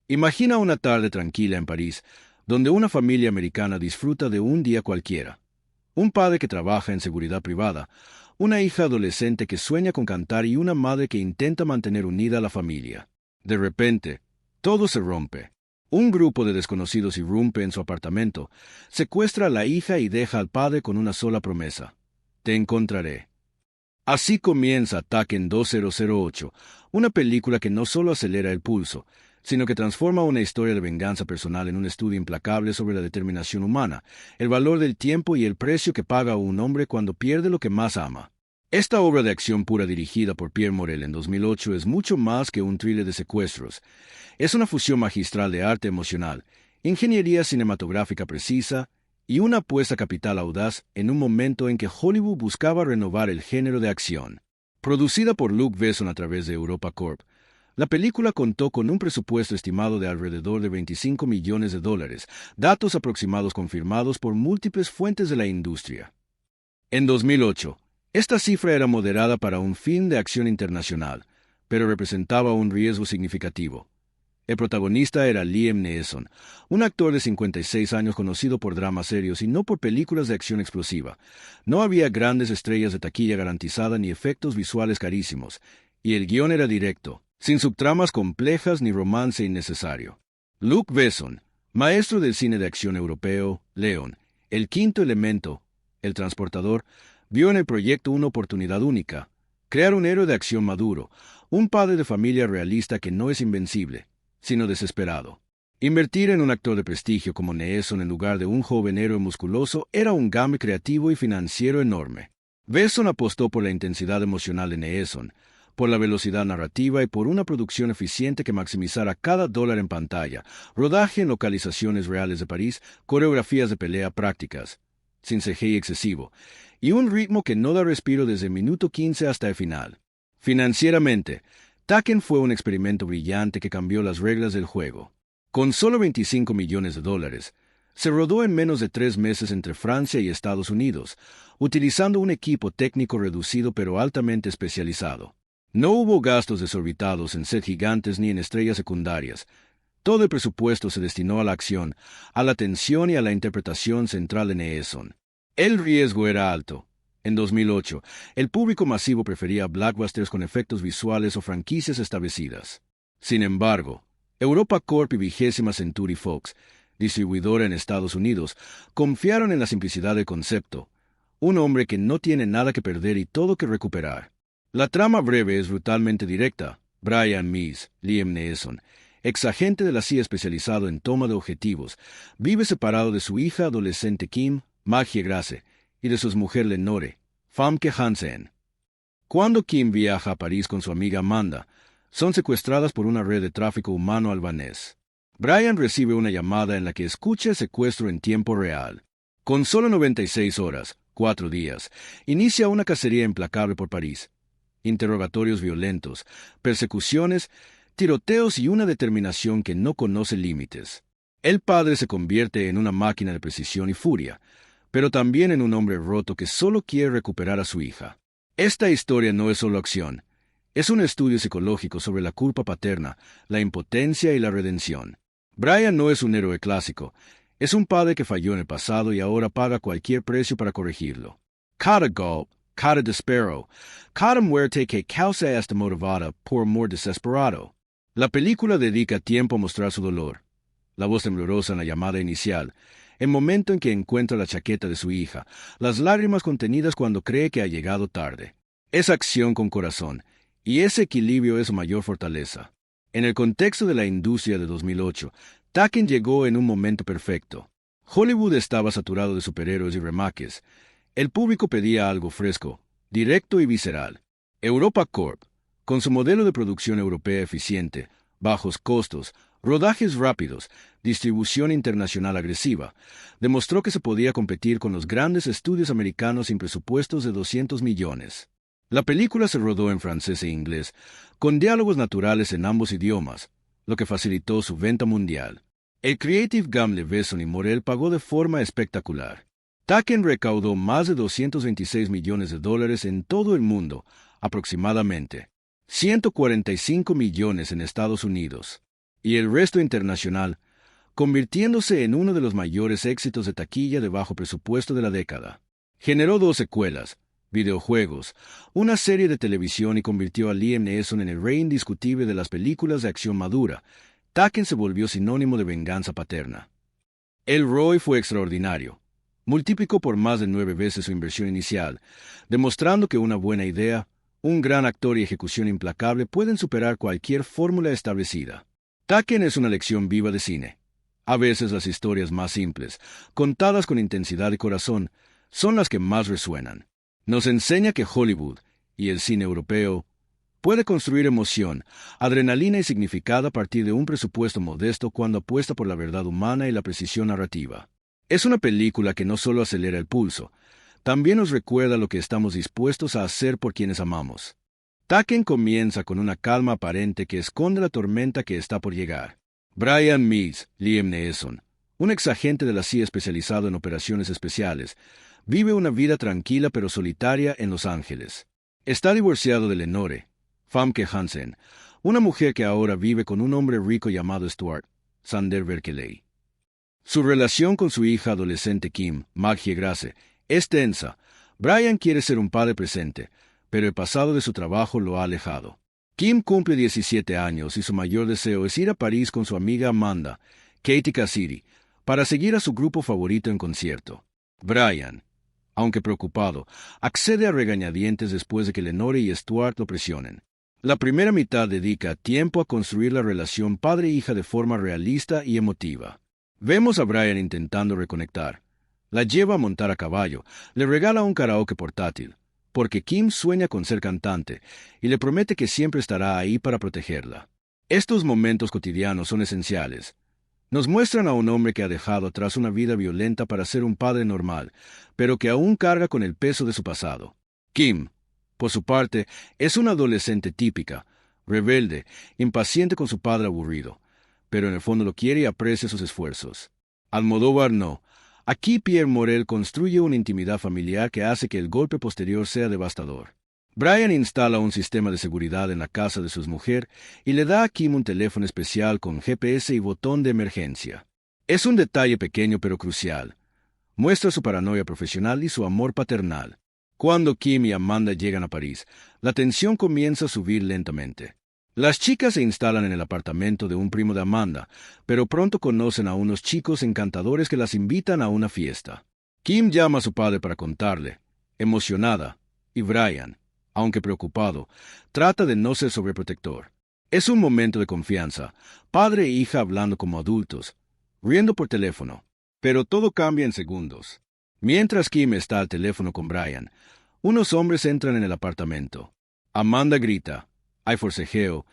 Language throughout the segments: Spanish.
Imagina una tarde tranquila en París, donde una familia americana disfruta de un día cualquiera. Un padre que trabaja en seguridad privada, una hija adolescente que sueña con cantar y una madre que intenta mantener unida a la familia. De repente, todo se rompe. Un grupo de desconocidos irrumpe en su apartamento, secuestra a la hija y deja al padre con una sola promesa: te encontraré. Así comienza Taken 2008, una película que no solo acelera el pulso, sino que transforma una historia de venganza personal en un estudio implacable sobre la determinación humana, el valor del tiempo y el precio que paga un hombre cuando pierde lo que más ama. Esta obra de acción pura dirigida por Pierre Morel en 2008 es mucho más que un thriller de secuestros. Es una fusión magistral de arte emocional, ingeniería cinematográfica precisa y una apuesta capital audaz en un momento en que Hollywood buscaba renovar el género de acción. Producida por Luc Besson a través de Europa Corp, la película contó con un presupuesto estimado de alrededor de $25 millones, datos aproximados confirmados por múltiples fuentes de la industria. En 2008, esta cifra era moderada para un film de acción internacional, pero representaba un riesgo significativo. El protagonista era Liam Neeson, un actor de 56 años conocido por dramas serios y no por películas de acción explosiva. No había grandes estrellas de taquilla garantizada ni efectos visuales carísimos, y el guión era directo, sin subtramas complejas ni romance innecesario. Luc Besson, maestro del cine de acción europeo, Leon, El quinto elemento, El transportador, vio en el proyecto una oportunidad única: crear un héroe de acción maduro, un padre de familia realista que no es invencible, sino desesperado. Invertir en un actor de prestigio como Neeson en lugar de un joven héroe musculoso era un gamble creativo y financiero enorme. Besson apostó por la intensidad emocional de Neeson, por la velocidad narrativa y por una producción eficiente que maximizara cada dólar en pantalla, rodaje en localizaciones reales de París, coreografías de pelea prácticas, sin CGI excesivo, y un ritmo que no da respiro desde el minuto 15 hasta el final. Financieramente, Taken fue un experimento brillante que cambió las reglas del juego. Con solo $25 millones, se rodó en menos de 3 meses entre Francia y Estados Unidos, utilizando un equipo técnico reducido pero altamente especializado. No hubo gastos desorbitados en set gigantes ni en estrellas secundarias. Todo el presupuesto se destinó a la acción, a la tensión y a la interpretación central de Neeson. El riesgo era alto. En 2008, el público masivo prefería blockbusters con efectos visuales o franquicias establecidas. Sin embargo, Europa Corp y 20ª Century Fox, distribuidora en Estados Unidos, confiaron en la simplicidad del concepto: un hombre que no tiene nada que perder y todo que recuperar. La trama breve es brutalmente directa. Brian Mees, Liam Neeson, exagente de la CIA especializado en toma de objetivos, vive separado de su hija adolescente Kim, Maggie Grace, y de su exmujer Lenore, Famke Hansen. Cuando Kim viaja a París con su amiga Amanda, son secuestradas por una red de tráfico humano albanés. Brian recibe una llamada en la que escucha el secuestro en tiempo real. Con solo 96 horas, 4 días, inicia una cacería implacable por París. Interrogatorios violentos, persecuciones, tiroteos y una determinación que no conoce límites. El padre se convierte en una máquina de precisión y furia, pero también en un hombre roto que solo quiere recuperar a su hija. Esta historia no es solo acción, es un estudio psicológico sobre la culpa paterna, la impotencia y la redención. Brian no es un héroe clásico, es un padre que falló en el pasado y ahora paga cualquier precio para corregirlo. Cada golpe, cada despero, cada muerte que causa esta motivada por amor desesperado. La película dedica tiempo a mostrar su dolor. La voz temblorosa en la llamada inicial, el momento en que encuentra la chaqueta de su hija, las lágrimas contenidas cuando cree que ha llegado tarde. Es acción con corazón, y ese equilibrio es su mayor fortaleza. En el contexto de la industria de 2008, Taken llegó en un momento perfecto. Hollywood estaba saturado de superhéroes y remakes. El público pedía algo fresco, directo y visceral. Europa Corp, con su modelo de producción europea eficiente, bajos costos, rodajes rápidos, distribución internacional agresiva, demostró que se podía competir con los grandes estudios americanos sin presupuestos de 200 millones. La película se rodó en francés e inglés, con diálogos naturales en ambos idiomas, lo que facilitó su venta mundial. El Creative Gamble Besson y Morel pagó de forma espectacular. Taken recaudó más de $226 millones en todo el mundo, aproximadamente. 145 millones en Estados Unidos. y el resto internacional, convirtiéndose en uno de los mayores éxitos de taquilla de bajo presupuesto de la década. Generó 2 secuelas, videojuegos, una serie de televisión y convirtió a Liam Neeson en el rey indiscutible de las películas de acción madura. Taken se volvió sinónimo de venganza paterna. Elroy fue extraordinario. Multiplicó por más de 9 veces su inversión inicial, demostrando que una buena idea, un gran actor y ejecución implacable pueden superar cualquier fórmula establecida. Taken es una lección viva de cine. A veces las historias más simples, contadas con intensidad y corazón, son las que más resuenan. Nos enseña que Hollywood, y el cine europeo, puede construir emoción, adrenalina y significado a partir de un presupuesto modesto cuando apuesta por la verdad humana y la precisión narrativa. Es una película que no solo acelera el pulso, también nos recuerda lo que estamos dispuestos a hacer por quienes amamos. Taken comienza con una calma aparente que esconde la tormenta que está por llegar. Brian Meeks, Liam Neeson, un exagente de la CIA especializado en operaciones especiales, vive una vida tranquila pero solitaria en Los Ángeles. Está divorciado de Lenore, Famke Janssen, una mujer que ahora vive con un hombre rico llamado Stuart, Sander Berkeley. Su relación con su hija adolescente Kim, Maggie Grace, es tensa. Brian quiere ser un padre presente, pero el pasado de su trabajo lo ha alejado. Kim cumple 17 años y su mayor deseo es ir a París con su amiga Amanda, Katie Cassidy, para seguir a su grupo favorito en concierto. Brian, aunque preocupado, accede a regañadientes después de que Lenore y Stuart lo presionen. La primera mitad dedica tiempo a construir la relación padre-hija de forma realista y emotiva. Vemos a Brian intentando reconectar. La lleva a montar a caballo, le regala un karaoke portátil, porque Kim sueña con ser cantante, y le promete que siempre estará ahí para protegerla. Estos momentos cotidianos son esenciales. Nos muestran a un hombre que ha dejado atrás una vida violenta para ser un padre normal, pero que aún carga con el peso de su pasado. Kim, por su parte, es una adolescente típica, rebelde, impaciente con su padre aburrido, pero en el fondo lo quiere y aprecia sus esfuerzos. Almodóvar no. Aquí Pierre Morel construye una intimidad familiar que hace que el golpe posterior sea devastador. Brian instala un sistema de seguridad en la casa de su mujer y le da a Kim un teléfono especial con GPS y botón de emergencia. Es un detalle pequeño pero crucial. Muestra su paranoia profesional y su amor paternal. Cuando Kim y Amanda llegan a París, la tensión comienza a subir lentamente. Las chicas se instalan en el apartamento de un primo de Amanda, pero pronto conocen a unos chicos encantadores que las invitan a una fiesta. Kim llama a su padre para contarle, emocionada, y Brian, aunque preocupado, trata de no ser sobreprotector. Es un momento de confianza, padre e hija hablando como adultos, riendo por teléfono, pero todo cambia en segundos. Mientras Kim está al teléfono con Brian, unos hombres entran en el apartamento. Amanda grita, hay forcejeo,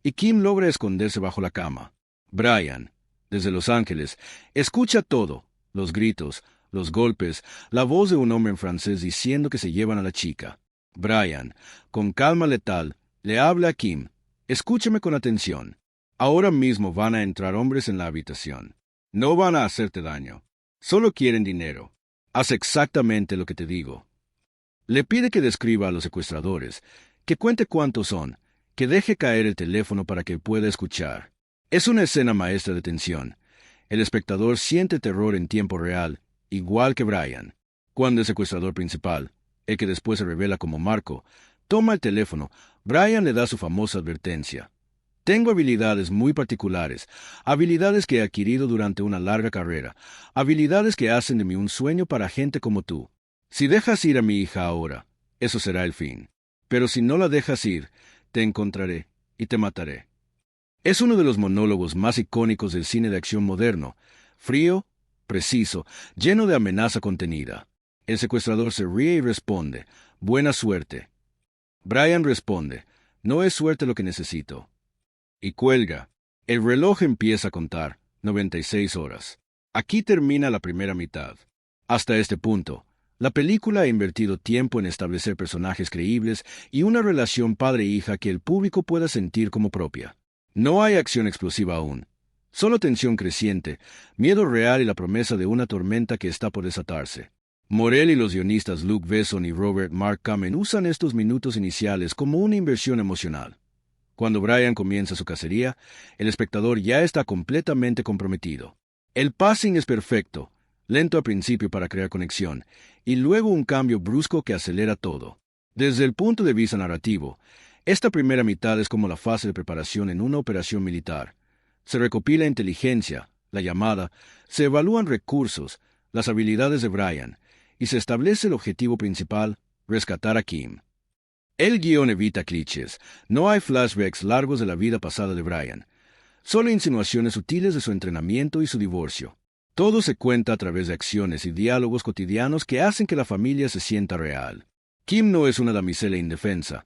y Kim logra esconderse bajo la cama. Brian, desde Los Ángeles, escucha todo, los gritos, los golpes, la voz de un hombre en francés diciendo que se llevan a la chica. Brian, con calma letal, le habla a Kim. Escúchame con atención. Ahora mismo van a entrar hombres en la habitación. No van a hacerte daño. Solo quieren dinero. Haz exactamente lo que te digo. Le pide que describa a los secuestradores, que cuente cuántos son, que deje caer el teléfono para que pueda escuchar. Es una escena maestra de tensión. El espectador siente terror en tiempo real, igual que Brian. Cuando el secuestrador principal, el que después se revela como Marco, toma el teléfono, Brian le da su famosa advertencia. Tengo habilidades muy particulares, habilidades que he adquirido durante una larga carrera, habilidades que hacen de mí un sueño para gente como tú. Si dejas ir a mi hija ahora, eso será el fin. Pero si no la dejas ir, te encontraré y te mataré. Es uno de los monólogos más icónicos del cine de acción moderno, frío, preciso, lleno de amenaza contenida. El secuestrador se ríe y responde, buena suerte. Brian responde, no es suerte lo que necesito. Y cuelga. El reloj empieza a contar, 96 horas. Aquí termina la primera mitad. Hasta este punto, la película ha invertido tiempo en establecer personajes creíbles y una relación padre-hija que el público pueda sentir como propia. No hay acción explosiva aún. Solo tensión creciente, miedo real y la promesa de una tormenta que está por desatarse. Morel y los guionistas Luc Besson y Robert Mark Kamen usan estos minutos iniciales como una inversión emocional. Cuando Brian comienza su cacería, el espectador ya está completamente comprometido. El pacing es perfecto, lento al principio para crear conexión, y luego un cambio brusco que acelera todo. Desde el punto de vista narrativo, esta primera mitad es como la fase de preparación en una operación militar. Se recopila inteligencia, la llamada, se evalúan recursos, las habilidades de Brian, y se establece el objetivo principal, rescatar a Kim. El guión evita clichés, no hay flashbacks largos de la vida pasada de Brian, solo insinuaciones sutiles de su entrenamiento y su divorcio. Todo se cuenta a través de acciones y diálogos cotidianos que hacen que la familia se sienta real. Kim no es una damisela indefensa,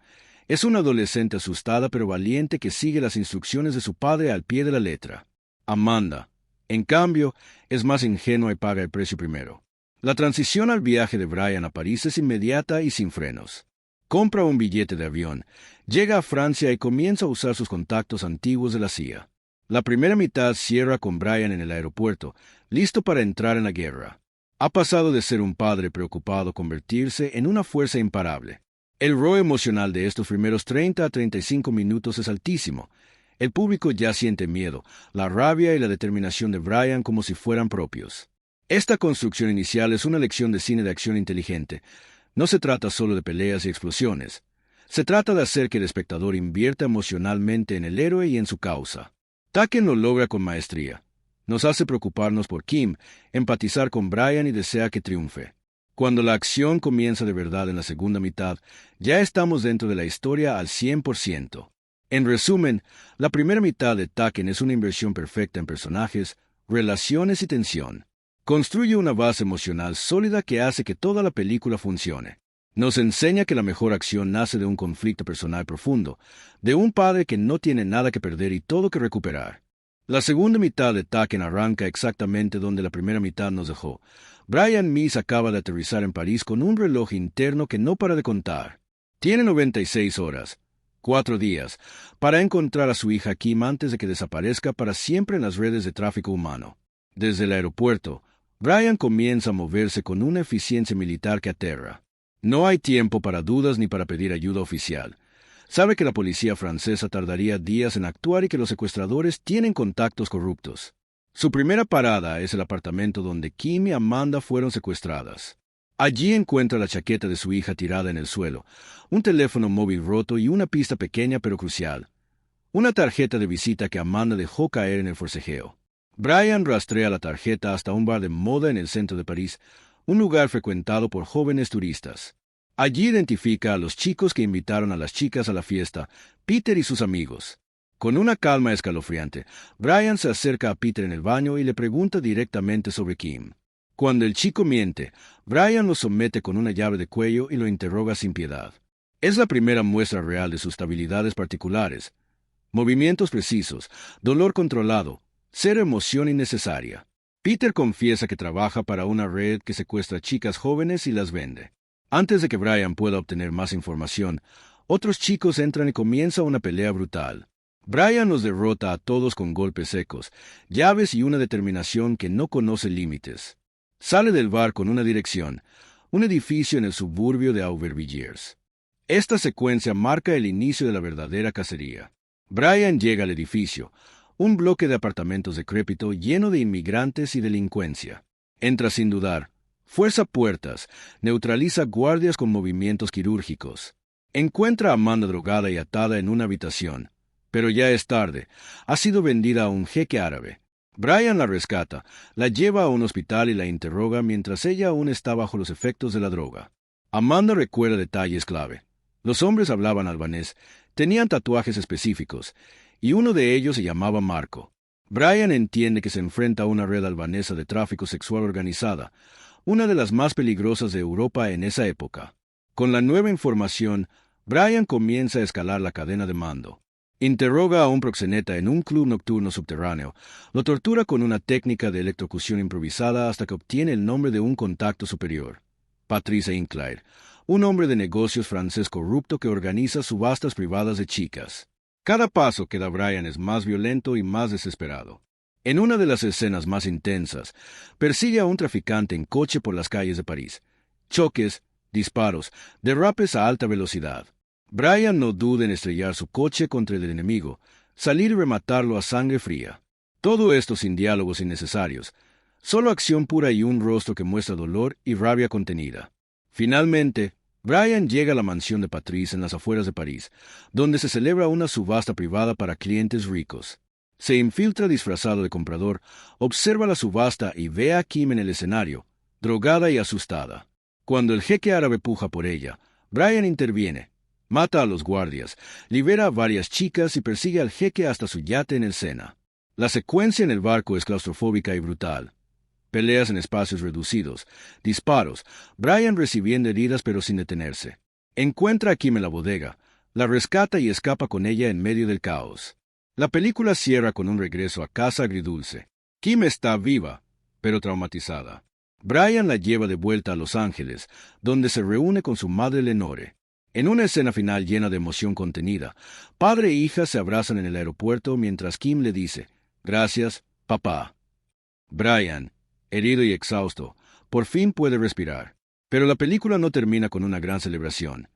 es una adolescente asustada pero valiente que sigue las instrucciones de su padre al pie de la letra. Amanda, en cambio, es más ingenua y paga el precio primero. La transición al viaje de Brian a París es inmediata y sin frenos. Compra un billete de avión, llega a Francia y comienza a usar sus contactos antiguos de la CIA. La primera mitad cierra con Brian en el aeropuerto, listo para entrar en la guerra. Ha pasado de ser un padre preocupado a convertirse en una fuerza imparable. El ROE emocional de estos primeros 30 a 35 minutos es altísimo. El público ya siente miedo, la rabia y la determinación de Brian como si fueran propios. Esta construcción inicial es una lección de cine de acción inteligente. No se trata solo de peleas y explosiones. Se trata de hacer que el espectador invierta emocionalmente en el héroe y en su causa. Taken lo logra con maestría. Nos hace preocuparnos por Kim, empatizar con Brian y desea que triunfe. Cuando la acción comienza de verdad en la segunda mitad, ya estamos dentro de la historia al 100%. En resumen, la primera mitad de Taken es una inversión perfecta en personajes, relaciones y tensión. Construye una base emocional sólida que hace que toda la película funcione. Nos enseña que la mejor acción nace de un conflicto personal profundo, de un padre que no tiene nada que perder y todo que recuperar. La segunda mitad de Taken arranca exactamente donde la primera mitad nos dejó. Brian Meese acaba de aterrizar en París con un reloj interno que no para de contar. Tiene 96 horas, 4 días, para encontrar a su hija Kim antes de que desaparezca para siempre en las redes de tráfico humano. Desde el aeropuerto, Brian comienza a moverse con una eficiencia militar que aterra. No hay tiempo para dudas ni para pedir ayuda oficial. Sabe que la policía francesa tardaría días en actuar y que los secuestradores tienen contactos corruptos. Su primera parada es el apartamento donde Kim y Amanda fueron secuestradas. Allí encuentra la chaqueta de su hija tirada en el suelo, un teléfono móvil roto y una pista pequeña pero crucial. Una tarjeta de visita que Amanda dejó caer en el forcejeo. Brian rastrea la tarjeta hasta un bar de moda en el centro de París, un lugar frecuentado por jóvenes turistas. Allí identifica a los chicos que invitaron a las chicas a la fiesta, Peter y sus amigos. Con una calma escalofriante, Brian se acerca a Peter en el baño y le pregunta directamente sobre Kim. Cuando el chico miente, Brian lo somete con una llave de cuello y lo interroga sin piedad. Es la primera muestra real de sus habilidades particulares. Movimientos precisos, dolor controlado, cero emoción innecesaria. Peter confiesa que trabaja para una red que secuestra chicas jóvenes y las vende. Antes de que Brian pueda obtener más información, otros chicos entran y comienza una pelea brutal. Brian los derrota a todos con golpes secos, llaves y una determinación que no conoce límites. Sale del bar con una dirección, un edificio en el suburbio de Aubervilliers. Esta secuencia marca el inicio de la verdadera cacería. Brian llega al edificio, un bloque de apartamentos decrépito lleno de inmigrantes y delincuencia. Entra sin dudar, fuerza puertas, neutraliza guardias con movimientos quirúrgicos. Encuentra a Amanda drogada y atada en una habitación. Pero ya es tarde, ha sido vendida a un jeque árabe. Brian la rescata, la lleva a un hospital y la interroga mientras ella aún está bajo los efectos de la droga. Amanda recuerda detalles clave. Los hombres hablaban albanés, tenían tatuajes específicos, y uno de ellos se llamaba Marco. Brian entiende que se enfrenta a una red albanesa de tráfico sexual organizada, una de las más peligrosas de Europa en esa época. Con la nueva información, Brian comienza a escalar la cadena de mando. Interroga a un proxeneta en un club nocturno subterráneo, lo tortura con una técnica de electrocución improvisada hasta que obtiene el nombre de un contacto superior, Patrice Inclair, un hombre de negocios francés corrupto que organiza subastas privadas de chicas. Cada paso que da Brian es más violento y más desesperado. En una de las escenas más intensas, persigue a un traficante en coche por las calles de París. Choques, disparos, derrapes a alta velocidad. Brian no duda en estrellar su coche contra el enemigo, salir y rematarlo a sangre fría. Todo esto sin diálogos innecesarios, solo acción pura y un rostro que muestra dolor y rabia contenida. Finalmente, Brian llega a la mansión de Patrice en las afueras de París, donde se celebra una subasta privada para clientes ricos. Se infiltra disfrazado de comprador, observa la subasta y ve a Kim en el escenario, drogada y asustada. Cuando el jeque árabe puja por ella, Brian interviene, mata a los guardias, libera a varias chicas y persigue al jeque hasta su yate en el Sena. La secuencia en el barco es claustrofóbica y brutal. Peleas en espacios reducidos, disparos, Brian recibiendo heridas pero sin detenerse. Encuentra a Kim en la bodega, la rescata y escapa con ella en medio del caos. La película cierra con un regreso a casa agridulce. Kim está viva, pero traumatizada. Brian la lleva de vuelta a Los Ángeles, donde se reúne con su madre Lenore. En una escena final llena de emoción contenida, padre e hija se abrazan en el aeropuerto mientras Kim le dice, «Gracias, papá». Brian, herido y exhausto, por fin puede respirar. Pero la película no termina con una gran celebración.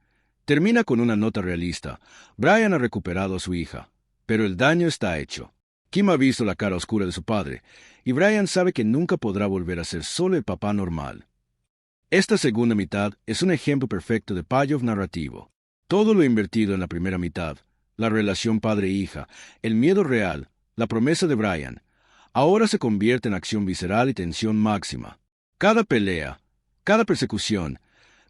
Termina con una nota realista. Brian ha recuperado a su hija, pero el daño está hecho. Kim ha visto la cara oscura de su padre, y Brian sabe que nunca podrá volver a ser solo el papá normal. Esta segunda mitad es un ejemplo perfecto de payoff narrativo. Todo lo invertido en la primera mitad, la relación padre-hija, el miedo real, la promesa de Brian, ahora se convierte en acción visceral y tensión máxima. Cada pelea, cada persecución,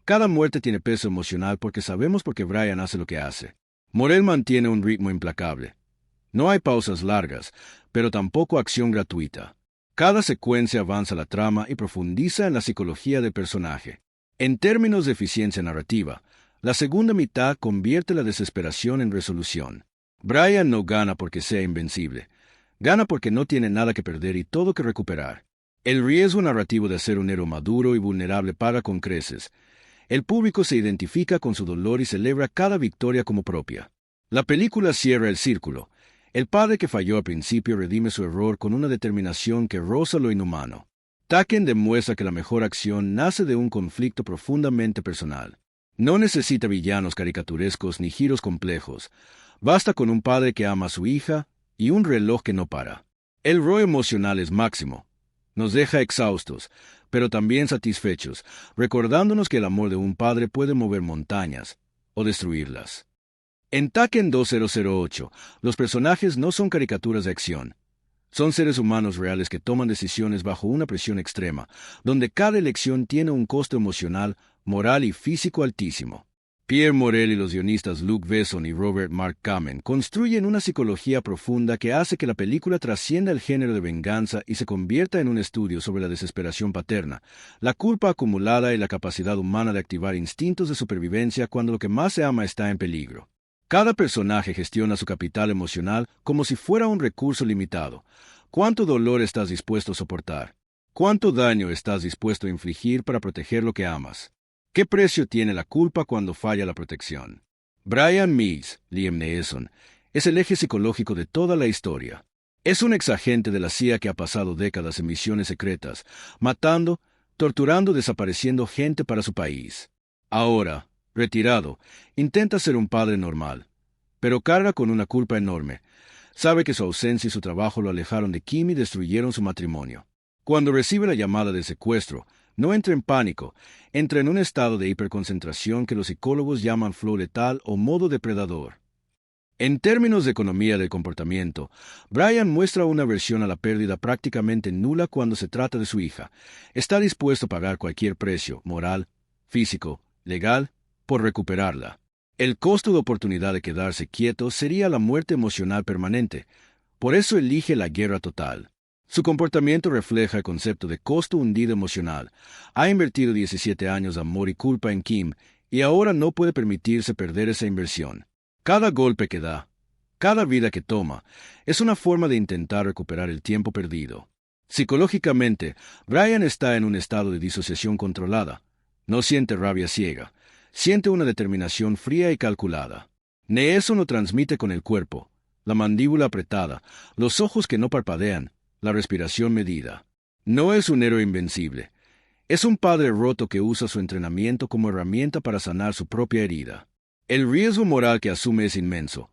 cada muerte tiene peso emocional porque sabemos por qué Brian hace lo que hace. Morel mantiene un ritmo implacable. No hay pausas largas, pero tampoco acción gratuita. Cada secuencia avanza la trama y profundiza en la psicología del personaje. En términos de eficiencia narrativa, la segunda mitad convierte la desesperación en resolución. Brian no gana porque sea invencible. Gana porque no tiene nada que perder y todo que recuperar. El riesgo narrativo de ser un héroe maduro y vulnerable paga con creces. El público se identifica con su dolor y celebra cada victoria como propia. La película cierra el círculo. El padre que falló al principio redime su error con una determinación que roza lo inhumano. Taken demuestra que la mejor acción nace de un conflicto profundamente personal. No necesita villanos caricaturescos ni giros complejos. Basta con un padre que ama a su hija y un reloj que no para. El ROI emocional es máximo. Nos deja exhaustos, pero también satisfechos, recordándonos que el amor de un padre puede mover montañas o destruirlas. En Taken 2008, los personajes no son caricaturas de acción. Son seres humanos reales que toman decisiones bajo una presión extrema, donde cada elección tiene un costo emocional, moral y físico altísimo. Pierre Morel y los guionistas Luc Besson y Robert Mark Kamen construyen una psicología profunda que hace que la película trascienda el género de venganza y se convierta en un estudio sobre la desesperación paterna, la culpa acumulada y la capacidad humana de activar instintos de supervivencia cuando lo que más se ama está en peligro. Cada personaje gestiona su capital emocional como si fuera un recurso limitado. ¿Cuánto dolor estás dispuesto a soportar? ¿Cuánto daño estás dispuesto a infligir para proteger lo que amas? ¿Qué precio tiene la culpa cuando falla la protección? Brian Mees, Liam Neeson, es el eje psicológico de toda la historia. Es un exagente de la CIA que ha pasado décadas en misiones secretas, matando, torturando, desapareciendo gente para su país. Ahora, retirado, intenta ser un padre normal, pero carga con una culpa enorme. Sabe que su ausencia y su trabajo lo alejaron de Kim y destruyeron su matrimonio. Cuando recibe la llamada de secuestro, no entra en pánico, entra en un estado de hiperconcentración que los psicólogos llaman flow letal o modo depredador. En términos de economía del comportamiento, Brian muestra una aversión a la pérdida prácticamente nula cuando se trata de su hija. Está dispuesto a pagar cualquier precio, moral, físico, legal, por recuperarla. El costo de oportunidad de quedarse quieto sería la muerte emocional permanente. Por eso elige la guerra total. Su comportamiento refleja el concepto de costo hundido emocional. Ha invertido 17 años de amor y culpa en Kim, y ahora no puede permitirse perder esa inversión. Cada golpe que da, cada vida que toma, es una forma de intentar recuperar el tiempo perdido. Psicológicamente, Brian está en un estado de disociación controlada. No siente rabia ciega. Siente una determinación fría y calculada. Neeson lo transmite con el cuerpo, la mandíbula apretada, los ojos que no parpadean, la respiración medida. No es un héroe invencible. Es un padre roto que usa su entrenamiento como herramienta para sanar su propia herida. El riesgo moral que asume es inmenso.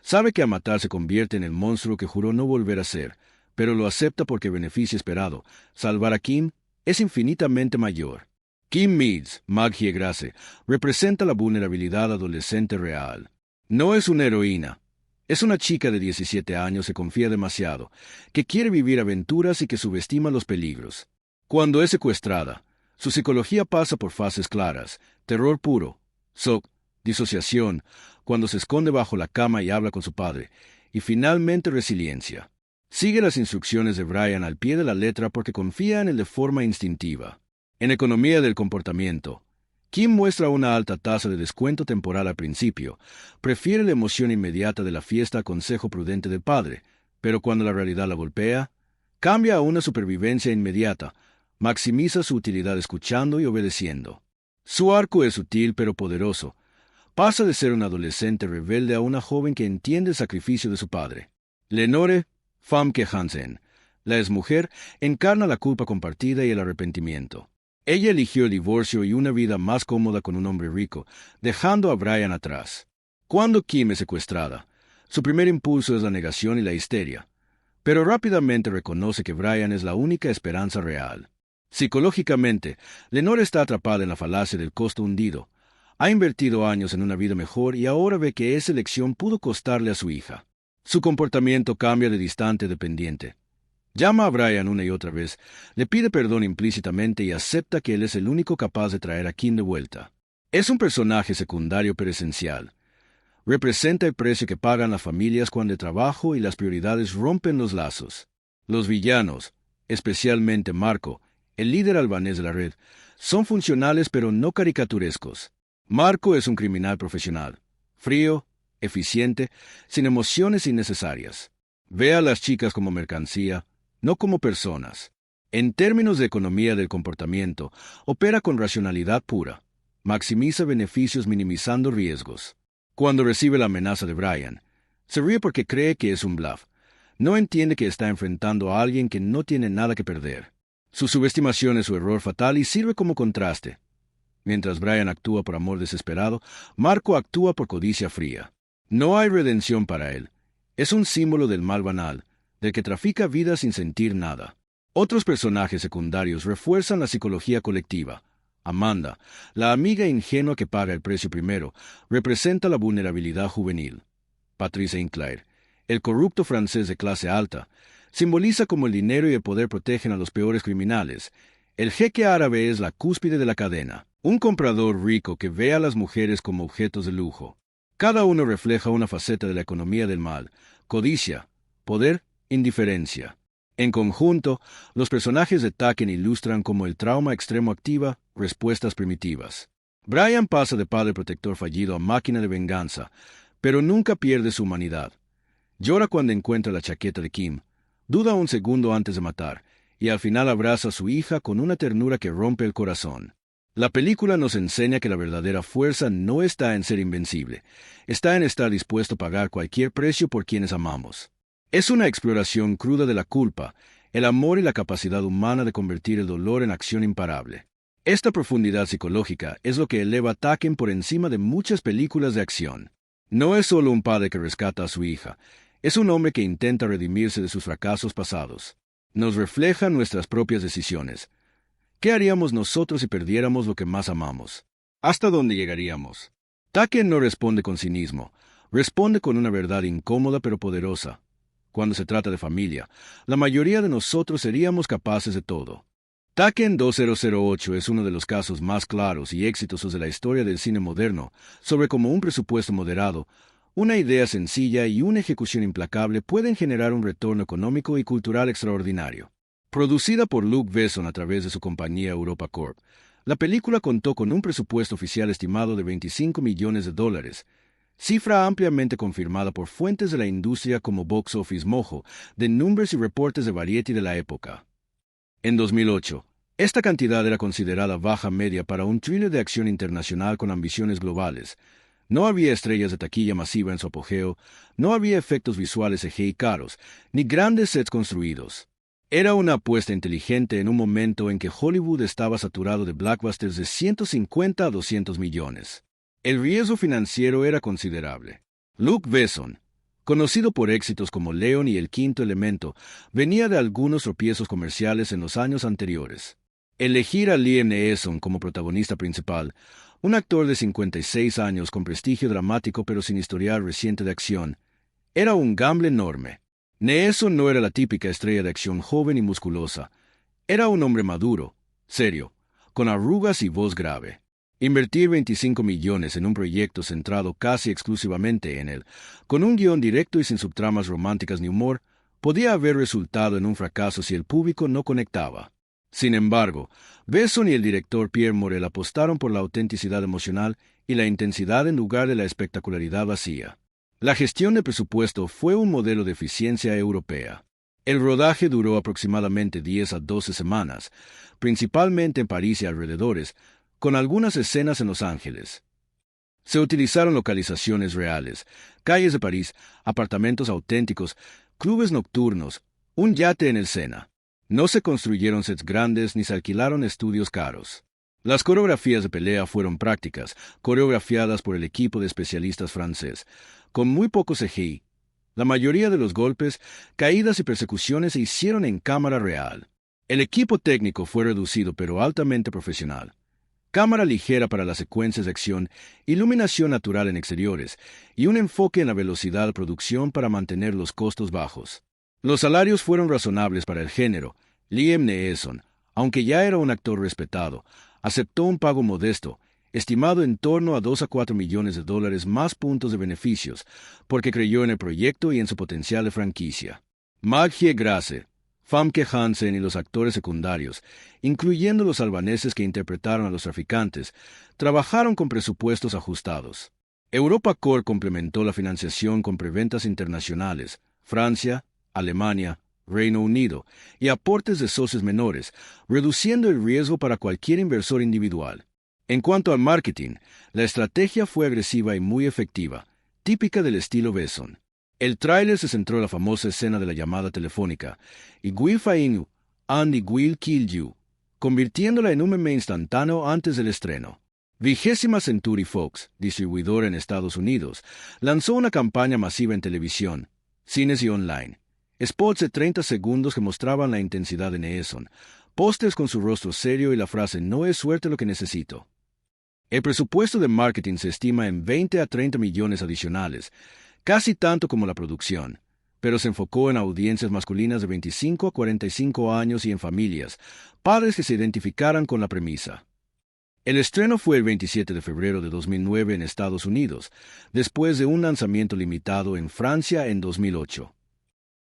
Sabe que a matar se convierte en el monstruo que juró no volver a ser, pero lo acepta porque el beneficio esperado, salvar a Kim, es infinitamente mayor. Kim Meads, Maggie Grace, representa la vulnerabilidad adolescente real. No es una heroína. Es una chica de 17 años que confía demasiado, que quiere vivir aventuras y que subestima los peligros. Cuando es secuestrada, su psicología pasa por fases claras: terror puro, shock, disociación, cuando se esconde bajo la cama y habla con su padre, y finalmente resiliencia. Sigue las instrucciones de Brian al pie de la letra porque confía en él de forma instintiva. En economía del comportamiento, Kim muestra una alta tasa de descuento temporal al principio, prefiere la emoción inmediata de la fiesta al consejo prudente del padre, pero cuando la realidad la golpea, cambia a una supervivencia inmediata, maximiza su utilidad escuchando y obedeciendo. Su arco es sutil pero poderoso. Pasa de ser un adolescente rebelde a una joven que entiende el sacrificio de su padre. Lenore Famke Hansen, la exmujer, encarna la culpa compartida y el arrepentimiento. Ella eligió el divorcio y una vida más cómoda con un hombre rico, dejando a Brian atrás. Cuando Kim es secuestrada, su primer impulso es la negación y la histeria, pero rápidamente reconoce que Brian es la única esperanza real. Psicológicamente, Lenore está atrapada en la falacia del costo hundido. Ha invertido años en una vida mejor y ahora ve que esa elección pudo costarle a su hija. Su comportamiento cambia de distante a dependiente. Llama a Brian una y otra vez, le pide perdón implícitamente y acepta que él es el único capaz de traer a Kim de vuelta. Es un personaje secundario pero esencial. Representa el precio que pagan las familias cuando el trabajo y las prioridades rompen los lazos. Los villanos, especialmente Marco, el líder albanés de la red, son funcionales pero no caricaturescos. Marco es un criminal profesional, frío, eficiente, sin emociones innecesarias. Ve a las chicas como mercancía, no como personas. En términos de economía del comportamiento, opera con racionalidad pura. Maximiza beneficios minimizando riesgos. Cuando recibe la amenaza de Brian, se ríe porque cree que es un bluff. No entiende que está enfrentando a alguien que no tiene nada que perder. Su subestimación es su error fatal y sirve como contraste. Mientras Brian actúa por amor desesperado, Marco actúa por codicia fría. No hay redención para él. Es un símbolo del mal banal, del que trafica vidas sin sentir nada. Otros personajes secundarios refuerzan la psicología colectiva. Amanda, la amiga ingenua que paga el precio primero, representa la vulnerabilidad juvenil. Patrice Sinclair, el corrupto francés de clase alta, simboliza cómo el dinero y el poder protegen a los peores criminales. El jeque árabe es la cúspide de la cadena, un comprador rico que ve a las mujeres como objetos de lujo. Cada uno refleja una faceta de la economía del mal: codicia, poder, indiferencia. En conjunto, los personajes de Taken ilustran cómo el trauma extremo activa respuestas primitivas. Brian pasa de padre protector fallido a máquina de venganza, pero nunca pierde su humanidad. Llora cuando encuentra la chaqueta de Kim, duda un segundo antes de matar, y al final abraza a su hija con una ternura que rompe el corazón. La película nos enseña que la verdadera fuerza no está en ser invencible, está en estar dispuesto a pagar cualquier precio por quienes amamos. Es una exploración cruda de la culpa, el amor y la capacidad humana de convertir el dolor en acción imparable. Esta profundidad psicológica es lo que eleva a Taken por encima de muchas películas de acción. No es solo un padre que rescata a su hija, es un hombre que intenta redimirse de sus fracasos pasados. Nos refleja nuestras propias decisiones. ¿Qué haríamos nosotros si perdiéramos lo que más amamos? ¿Hasta dónde llegaríamos? Taken no responde con cinismo, responde con una verdad incómoda pero poderosa. Cuando se trata de familia, la mayoría de nosotros seríamos capaces de todo. Taken 2008 es uno de los casos más claros y exitosos de la historia del cine moderno sobre cómo un presupuesto moderado, una idea sencilla y una ejecución implacable pueden generar un retorno económico y cultural extraordinario. Producida por Luc Besson a través de su compañía Europa Corp, la película contó con un presupuesto oficial estimado de $25 millones, cifra ampliamente confirmada por fuentes de la industria como Box Office Mojo, The Numbers y reportes de Variety de la época. En 2008, esta cantidad era considerada baja media para un thriller de acción internacional con ambiciones globales. No había estrellas de taquilla masiva en su apogeo, no había efectos visuales CGI caros, ni grandes sets construidos. Era una apuesta inteligente en un momento en que Hollywood estaba saturado de blockbusters de 150 a 200 millones. El riesgo financiero era considerable. Luc Besson, conocido por éxitos como Leon y El Quinto Elemento, venía de algunos tropiezos comerciales en los años anteriores. Elegir a Liam Neeson como protagonista principal, un actor de 56 años con prestigio dramático pero sin historial reciente de acción, era un gamble enorme. Neeson no era la típica estrella de acción joven y musculosa. Era un hombre maduro, serio, con arrugas y voz grave. Invertir 25 millones en un proyecto centrado casi exclusivamente en él, con un guión directo y sin subtramas románticas ni humor, podía haber resultado en un fracaso si el público no conectaba. Sin embargo, Besson y el director Pierre Morel apostaron por la autenticidad emocional y la intensidad en lugar de la espectacularidad vacía. La gestión de presupuesto fue un modelo de eficiencia europea. El rodaje duró aproximadamente 10 a 12 semanas, principalmente en París y alrededores, con algunas escenas en Los Ángeles. Se utilizaron localizaciones reales, calles de París, apartamentos auténticos, clubes nocturnos, un yate en el Sena. No se construyeron sets grandes ni se alquilaron estudios caros. Las coreografías de pelea fueron prácticas, coreografiadas por el equipo de especialistas francés, con muy poco CGI. La mayoría de los golpes, caídas y persecuciones se hicieron en cámara real. El equipo técnico fue reducido pero altamente profesional. Cámara ligera para las secuencias de acción, iluminación natural en exteriores y un enfoque en la velocidad de producción para mantener los costos bajos. Los salarios fueron razonables para el género. Liam Neeson, aunque ya era un actor respetado, aceptó un pago modesto, estimado en torno a 2 a 4 millones de dólares más puntos de beneficios, porque creyó en el proyecto y en su potencial de franquicia. Maggie Grace, Famke Janssen y los actores secundarios, incluyendo los albaneses que interpretaron a los traficantes, trabajaron con presupuestos ajustados. Europa Corp complementó la financiación con preventas internacionales, Francia, Alemania, Reino Unido y aportes de socios menores, reduciendo el riesgo para cualquier inversor individual. En cuanto al marketing, la estrategia fue agresiva y muy efectiva, típica del estilo Besson. El tráiler se centró en la famosa escena de la llamada telefónica, y Will Fainu, Andy Will Kill You, convirtiéndola en un meme instantáneo antes del estreno. 20th Century Fox, distribuidora en Estados Unidos, lanzó una campaña masiva en televisión, cines y online. Spots de 30 segundos que mostraban la intensidad de Neeson, pósters con su rostro serio y la frase «No es suerte lo que necesito». El presupuesto de marketing se estima en 20 a 30 millones adicionales, casi tanto como la producción, pero se enfocó en audiencias masculinas de 25 a 45 años y en familias, padres que se identificaran con la premisa. El estreno fue el 27 de febrero de 2009 en Estados Unidos, después de un lanzamiento limitado en Francia en 2008.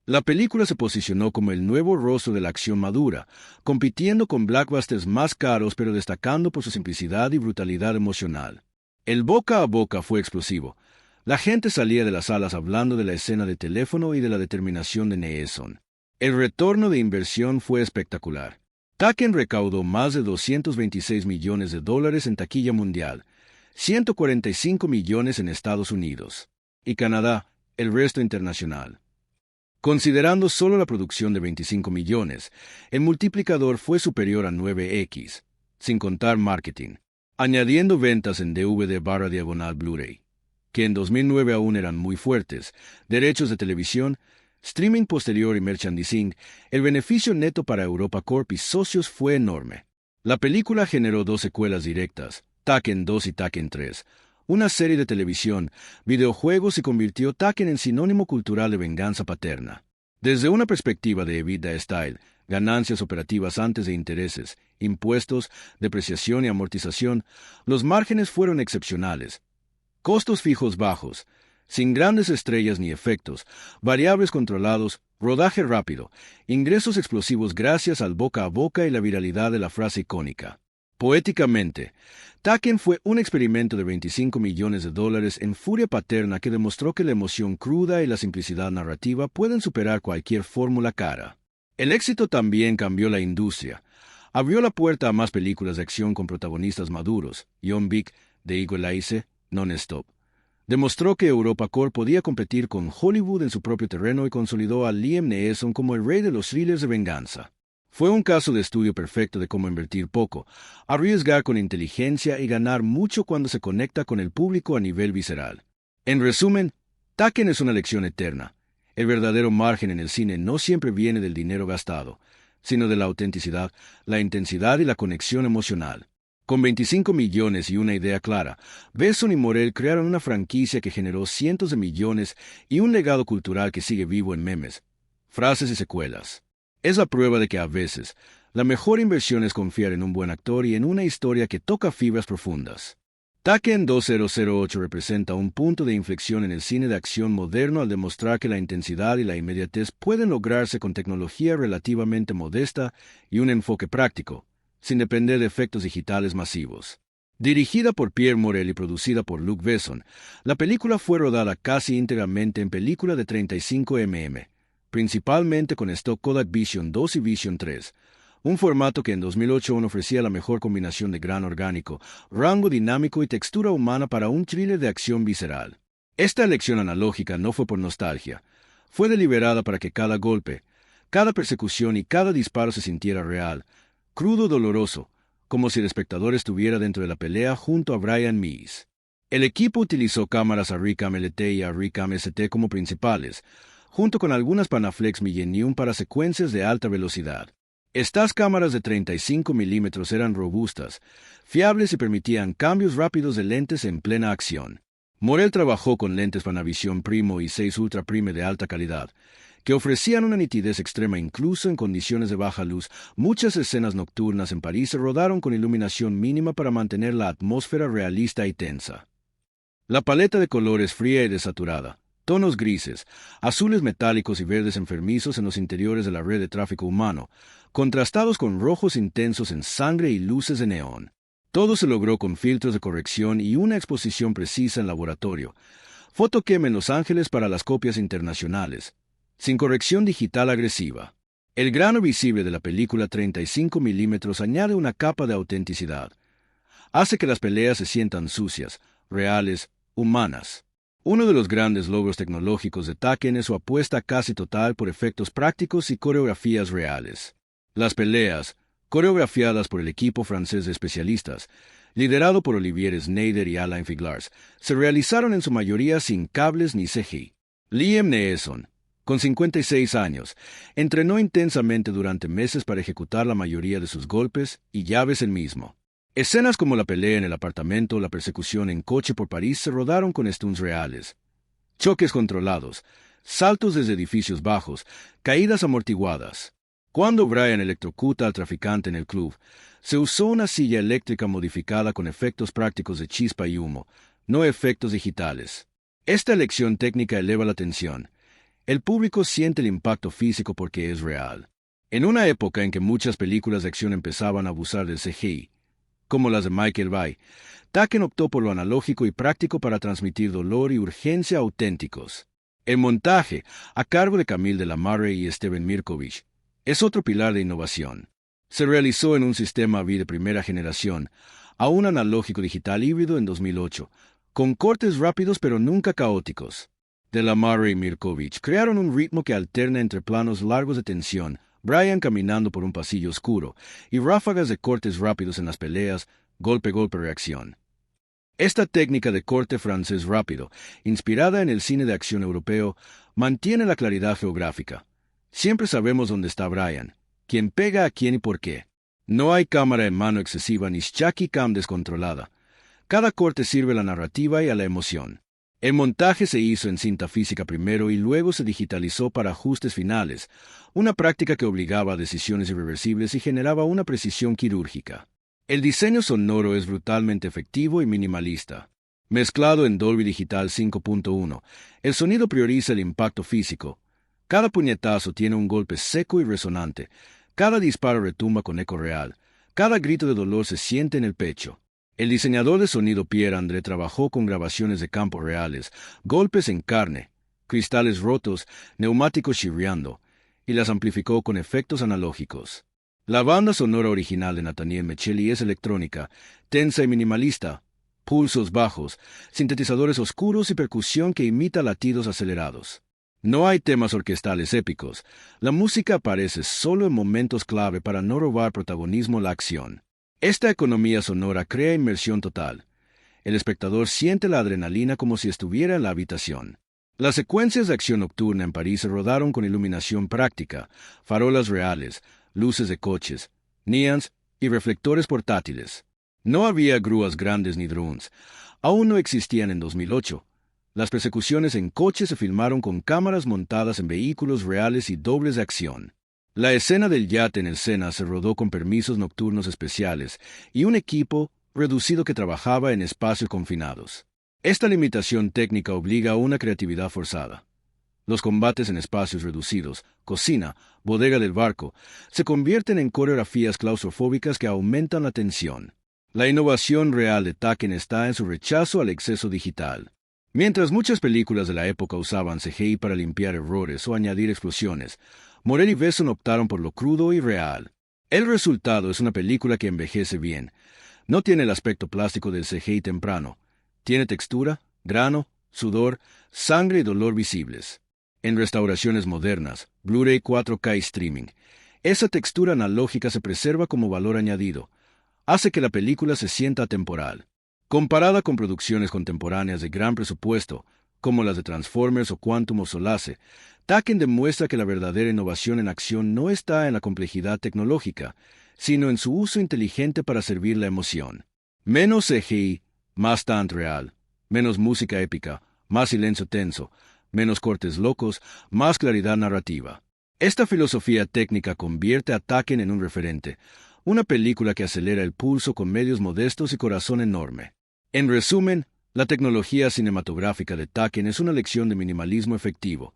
La película se posicionó como el nuevo rostro de la acción madura, compitiendo con blockbusters más caros pero destacando por su simplicidad y brutalidad emocional. El boca a boca fue explosivo. La gente salía de las salas hablando de la escena de teléfono y de la determinación de Neeson. El retorno de inversión fue espectacular. Taken recaudó más de 226 millones de dólares en taquilla mundial, 145 millones en Estados Unidos y Canadá, el resto internacional. Considerando solo la producción de 25 millones, el multiplicador fue superior a 9x, sin contar marketing, añadiendo ventas en DVD/diagonal Blu-ray, que en 2009 aún eran muy fuertes, derechos de televisión, streaming posterior y merchandising. El beneficio neto para Europa Corp y socios fue enorme. La película generó 2 secuelas directas, Taken 2 y Taken 3, una serie de televisión, videojuegos y convirtió Taken en sinónimo cultural de venganza paterna. Desde una perspectiva de EBITDA Style, ganancias operativas antes de intereses, impuestos, depreciación y amortización, los márgenes fueron excepcionales. Costos fijos bajos, sin grandes estrellas ni efectos, variables controlados, rodaje rápido, ingresos explosivos gracias al boca a boca y la viralidad de la frase icónica. Poéticamente, Taken fue un experimento de 25 millones de dólares en furia paterna que demostró que la emoción cruda y la simplicidad narrativa pueden superar cualquier fórmula cara. El éxito también cambió la industria. Abrió la puerta a más películas de acción con protagonistas maduros. John Wick, de Eagle Eye, Non-Stop. Demostró que Europa Corp podía competir con Hollywood en su propio terreno y consolidó a Liam Neeson como el rey de los thrillers de venganza. Fue un caso de estudio perfecto de cómo invertir poco, arriesgar con inteligencia y ganar mucho cuando se conecta con el público a nivel visceral. En resumen, Taken es una lección eterna. El verdadero margen en el cine no siempre viene del dinero gastado, sino de la autenticidad, la intensidad y la conexión emocional. Con 25 millones y una idea clara, Besson y Morel crearon una franquicia que generó cientos de millones y un legado cultural que sigue vivo en memes, frases y secuelas. Es la prueba de que a veces, la mejor inversión es confiar en un buen actor y en una historia que toca fibras profundas. Taken 2008 representa un punto de inflexión en el cine de acción moderno al demostrar que la intensidad y la inmediatez pueden lograrse con tecnología relativamente modesta y un enfoque práctico, sin depender de efectos digitales masivos. Dirigida por Pierre Morel y producida por Luc Besson, la película fue rodada casi íntegramente en película de 35 mm, principalmente con stock Kodak Vision 2 y Vision 3, un formato que en 2008 ofrecía la mejor combinación de gran orgánico, rango dinámico y textura humana para un thriller de acción visceral. Esta elección analógica no fue por nostalgia, fue deliberada para que cada golpe, cada persecución y cada disparo se sintiera real, crudo, doloroso, como si el espectador estuviera dentro de la pelea junto a Brian Mees. El equipo utilizó cámaras Arricam LT y Arricam ST como principales, junto con algunas Panaflex Millennium para secuencias de alta velocidad. Estas cámaras de 35 milímetros eran robustas, fiables y permitían cambios rápidos de lentes en plena acción. Morel trabajó con lentes Panavision Primo y 6 Ultra Prime de alta calidad, que ofrecían una nitidez extrema incluso en condiciones de baja luz. Muchas escenas nocturnas en París se rodaron con iluminación mínima para mantener la atmósfera realista y tensa. La paleta de colores fría y desaturada, tonos grises, azules metálicos y verdes enfermizos en los interiores de la red de tráfico humano, contrastados con rojos intensos en sangre y luces de neón. Todo se logró con filtros de corrección y una exposición precisa en laboratorio. Photochem en Los Ángeles para las copias internacionales, sin corrección digital agresiva. El grano visible de la película 35 milímetros añade una capa de autenticidad. Hace que las peleas se sientan sucias, reales, humanas. Uno de los grandes logros tecnológicos de Taken es su apuesta casi total por efectos prácticos y coreografías reales. Las peleas, coreografiadas por el equipo francés de especialistas, liderado por Olivier Schneider y Alain Figlars, se realizaron en su mayoría sin cables ni CGI. Liam Neeson, con 56 años, entrenó intensamente durante meses para ejecutar la mayoría de sus golpes y llaves él mismo. Escenas como la pelea en el apartamento o la persecución en coche por París se rodaron con stunts reales. Choques controlados, saltos desde edificios bajos, caídas amortiguadas. Cuando Brian electrocuta al traficante en el club, se usó una silla eléctrica modificada con efectos prácticos de chispa y humo, no efectos digitales. Esta elección técnica eleva la tensión. El público siente el impacto físico porque es real. En una época en que muchas películas de acción empezaban a abusar del CGI, como las de Michael Bay, Taken optó por lo analógico y práctico para transmitir dolor y urgencia auténticos. El montaje, a cargo de Camille Delamarre y Steven Mirkovich, es otro pilar de innovación. Se realizó en un sistema AVI de primera generación, a un analógico digital híbrido en 2008, con cortes rápidos pero nunca caóticos. Delamarre y Mirkovich crearon un ritmo que alterna entre planos largos de tensión, Brian caminando por un pasillo oscuro, y ráfagas de cortes rápidos en las peleas, golpe-golpe-reacción. Esta técnica de corte francés rápido, inspirada en el cine de acción europeo, mantiene la claridad geográfica. Siempre sabemos dónde está Brian, quién pega a quién y por qué. No hay cámara en mano excesiva ni shaky cam descontrolada. Cada corte sirve a la narrativa y a la emoción. El montaje se hizo en cinta física primero y luego se digitalizó para ajustes finales, una práctica que obligaba a decisiones irreversibles y generaba una precisión quirúrgica. El diseño sonoro es brutalmente efectivo y minimalista. Mezclado en Dolby Digital 5.1, el sonido prioriza el impacto físico. Cada puñetazo tiene un golpe seco y resonante, cada disparo retumba con eco real, cada grito de dolor se siente en el pecho. El diseñador de sonido Pierre André trabajó con grabaciones de campo reales, golpes en carne, cristales rotos, neumáticos chirriando, y las amplificó con efectos analógicos. La banda sonora original de Nathaniel Michelli es electrónica, tensa y minimalista, pulsos bajos, sintetizadores oscuros y percusión que imita latidos acelerados. No hay temas orquestales épicos. La música aparece solo en momentos clave para no robar protagonismo a la acción. Esta economía sonora crea inmersión total. El espectador siente la adrenalina como si estuviera en la habitación. Las secuencias de acción nocturna en París se rodaron con iluminación práctica, farolas reales, luces de coches, neons y reflectores portátiles. No había grúas grandes ni drones. Aún no existían en 2008. Las persecuciones en coche se filmaron con cámaras montadas en vehículos reales y dobles de acción. La escena del yate en el Sena se rodó con permisos nocturnos especiales y un equipo reducido que trabajaba en espacios confinados. Esta limitación técnica obliga a una creatividad forzada. Los combates en espacios reducidos, cocina, bodega del barco, se convierten en coreografías claustrofóbicas que aumentan la tensión. La innovación real de Taken está en su rechazo al exceso digital. Mientras muchas películas de la época usaban CGI para limpiar errores o añadir explosiones, Morel y Besson optaron por lo crudo y real. El resultado es una película que envejece bien. No tiene el aspecto plástico del CGI temprano. Tiene textura, grano, sudor, sangre y dolor visibles. En restauraciones modernas, Blu-ray 4K y streaming, esa textura analógica se preserva como valor añadido. Hace que la película se sienta atemporal. Comparada con producciones contemporáneas de gran presupuesto, como las de Transformers o Quantum of Solace, Taken demuestra que la verdadera innovación en acción no está en la complejidad tecnológica, sino en su uso inteligente para servir la emoción. Menos CGI, más stunt real, menos música épica, más silencio tenso, menos cortes locos, más claridad narrativa. Esta filosofía técnica convierte a Taken en un referente, una película que acelera el pulso con medios modestos y corazón enorme. En resumen, la tecnología cinematográfica de Taken es una lección de minimalismo efectivo.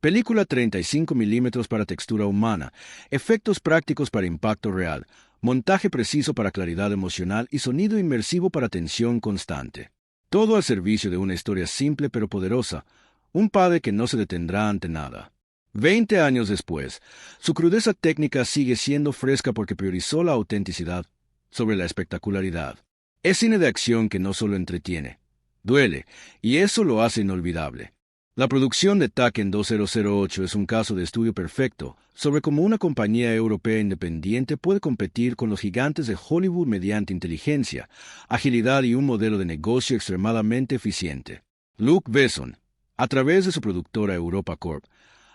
Película 35 milímetros para textura humana, efectos prácticos para impacto real, montaje preciso para claridad emocional y sonido inmersivo para tensión constante. Todo al servicio de una historia simple pero poderosa, un padre que no se detendrá ante nada. 20 años después, su crudeza técnica sigue siendo fresca porque priorizó la autenticidad sobre la espectacularidad. Es cine de acción que no solo entretiene, duele, y eso lo hace inolvidable. La producción de Taken 2008 es un caso de estudio perfecto sobre cómo una compañía europea independiente puede competir con los gigantes de Hollywood mediante inteligencia, agilidad y un modelo de negocio extremadamente eficiente. Luc Besson, a través de su productora Europa Corp,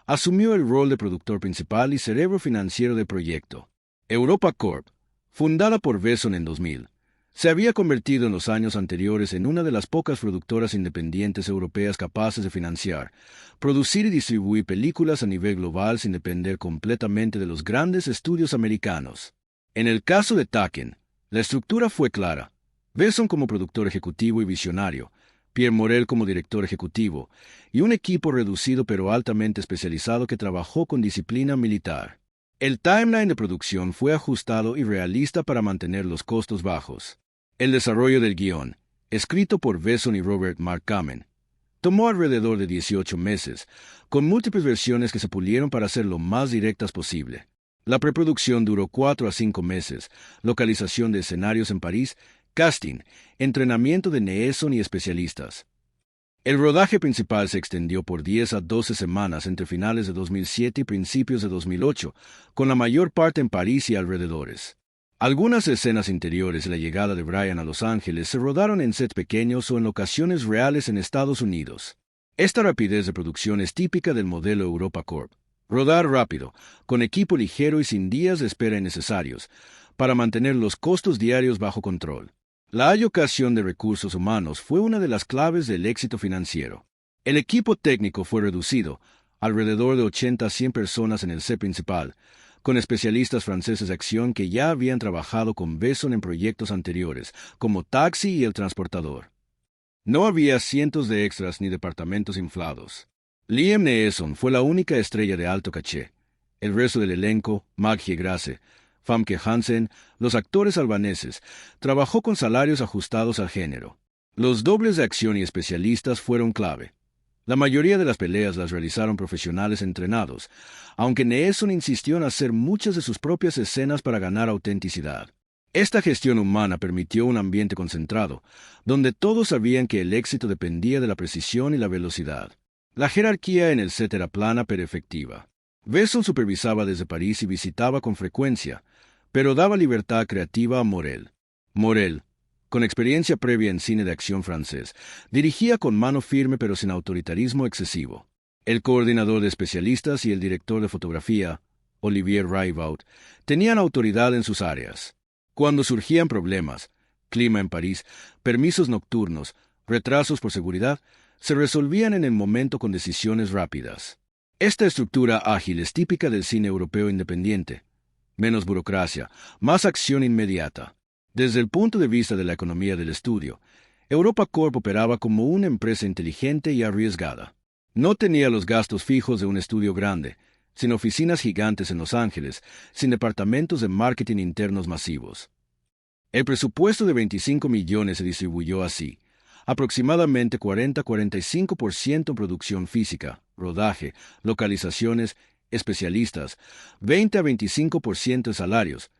asumió el rol de productor principal y cerebro financiero del proyecto. Europa Corp, fundada por Besson en 2000, se había convertido en los años anteriores en una de las pocas productoras independientes europeas capaces de financiar, producir y distribuir películas a nivel global sin depender completamente de los grandes estudios americanos. En el caso de Taken, la estructura fue clara. Besson como productor ejecutivo y visionario, Pierre Morel como director ejecutivo, y un equipo reducido pero altamente especializado que trabajó con disciplina militar. El timeline de producción fue ajustado y realista para mantener los costos bajos. El desarrollo del guión, escrito por Besson y Robert Mark Kamen, tomó alrededor de 18 meses, con múltiples versiones que se pulieron para ser lo más directas posible. La preproducción duró 4 a 5 meses, localización de escenarios en París, casting, entrenamiento de Neeson y especialistas. El rodaje principal se extendió por 10 a 12 semanas entre finales de 2007 y principios de 2008, con la mayor parte en París y alrededores. Algunas escenas interiores de la llegada de Brian a Los Ángeles se rodaron en sets pequeños o en locaciones reales en Estados Unidos. Esta rapidez de producción es típica del modelo Europa Corp. Rodar rápido, con equipo ligero y sin días de espera innecesarios, para mantener los costos diarios bajo control. La alocación de recursos humanos fue una de las claves del éxito financiero. El equipo técnico fue reducido, alrededor de 80 a 100 personas en el set principal, con especialistas franceses de acción que ya habían trabajado con Besson en proyectos anteriores, como Taxi y El Transportador. No había cientos de extras ni departamentos inflados. Liam Neeson fue la única estrella de alto caché. El resto del elenco, Maggie Grace, Famke Janssen, los actores albaneses, trabajó con salarios ajustados al género. Los dobles de acción y especialistas fueron clave. La mayoría de las peleas las realizaron profesionales entrenados, aunque Neeson insistió en hacer muchas de sus propias escenas para ganar autenticidad. Esta gestión humana permitió un ambiente concentrado, donde todos sabían que el éxito dependía de la precisión y la velocidad. La jerarquía en el set era plana pero efectiva. Besson supervisaba desde París y visitaba con frecuencia, pero daba libertad creativa a Morel. Morel, con experiencia previa en cine de acción francés, dirigía con mano firme pero sin autoritarismo excesivo. El coordinador de especialistas y el director de fotografía, Olivier Raybaud, tenían autoridad en sus áreas. Cuando surgían problemas, clima en París, permisos nocturnos, retrasos por seguridad, se resolvían en el momento con decisiones rápidas. Esta estructura ágil es típica del cine europeo independiente. Menos burocracia, más acción inmediata. Desde el punto de vista de la economía del estudio, Europa Corp operaba como una empresa inteligente y arriesgada. No tenía los gastos fijos de un estudio grande, sin oficinas gigantes en Los Ángeles, sin departamentos de marketing internos masivos. El presupuesto de 25 millones se distribuyó así: aproximadamente 40-45% en producción física, rodaje, localizaciones, especialistas, 20-25% en salarios,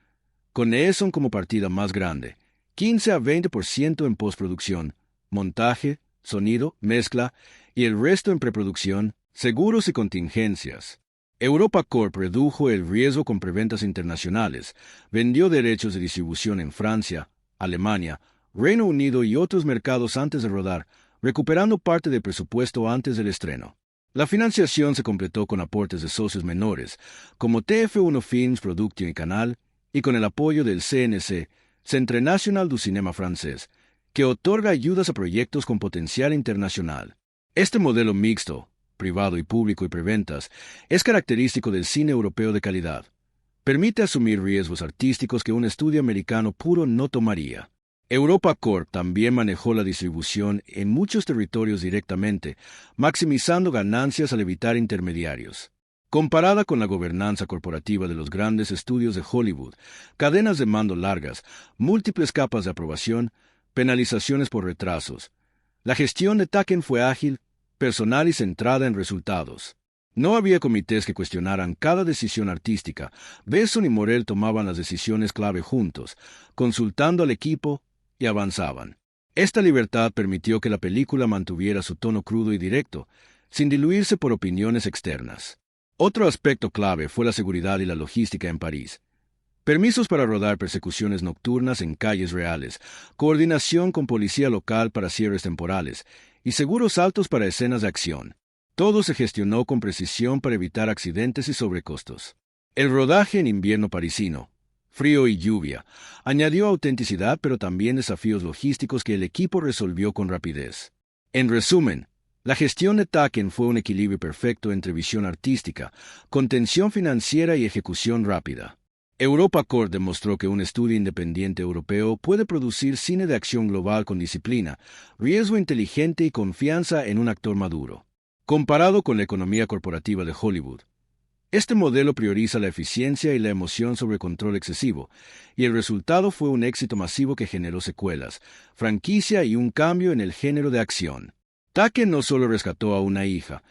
con Neeson como partida más grande, 15-20% en postproducción, montaje, sonido, mezcla, y el resto en preproducción, seguros y contingencias. Europa Corp redujo el riesgo con preventas internacionales, vendió derechos de distribución en Francia, Alemania, Reino Unido y otros mercados antes de rodar, recuperando parte del presupuesto antes del estreno. La financiación se completó con aportes de socios menores, como TF1 Films Production y Canal, y con el apoyo del CNC, Centre National du Cinéma Francés, que otorga ayudas a proyectos con potencial internacional. Este modelo mixto, privado y público y preventas, es característico del cine europeo de calidad. Permite asumir riesgos artísticos que un estudio americano puro no tomaría. Europa Corp también manejó la distribución en muchos territorios directamente, maximizando ganancias al evitar intermediarios. Comparada con la gobernanza corporativa de los grandes estudios de Hollywood, cadenas de mando largas, múltiples capas de aprobación, penalizaciones por retrasos, la gestión de Taken fue ágil, personal y centrada en resultados. No había comités que cuestionaran cada decisión artística. Besson y Morel tomaban las decisiones clave juntos, consultando al equipo, y avanzaban. Esta libertad permitió que la película mantuviera su tono crudo y directo, sin diluirse por opiniones externas. Otro aspecto clave fue la seguridad y la logística en París. Permisos para rodar persecuciones nocturnas en calles reales, coordinación con policía local para cierres temporales y seguros altos para escenas de acción. Todo se gestionó con precisión para evitar accidentes y sobrecostos. El rodaje en invierno parisino, frío y lluvia, añadió autenticidad pero también desafíos logísticos que el equipo resolvió con rapidez. En resumen, la gestión de Taken fue un equilibrio perfecto entre visión artística, contención financiera y ejecución rápida. Europa Corp demostró que un estudio independiente europeo puede producir cine de acción global con disciplina, riesgo inteligente y confianza en un actor maduro. Comparado con la economía corporativa de Hollywood, este modelo prioriza la eficiencia y la emoción sobre control excesivo, y el resultado fue un éxito masivo que generó secuelas, franquicia y un cambio en el género de acción. Taken no solo rescató a una hija,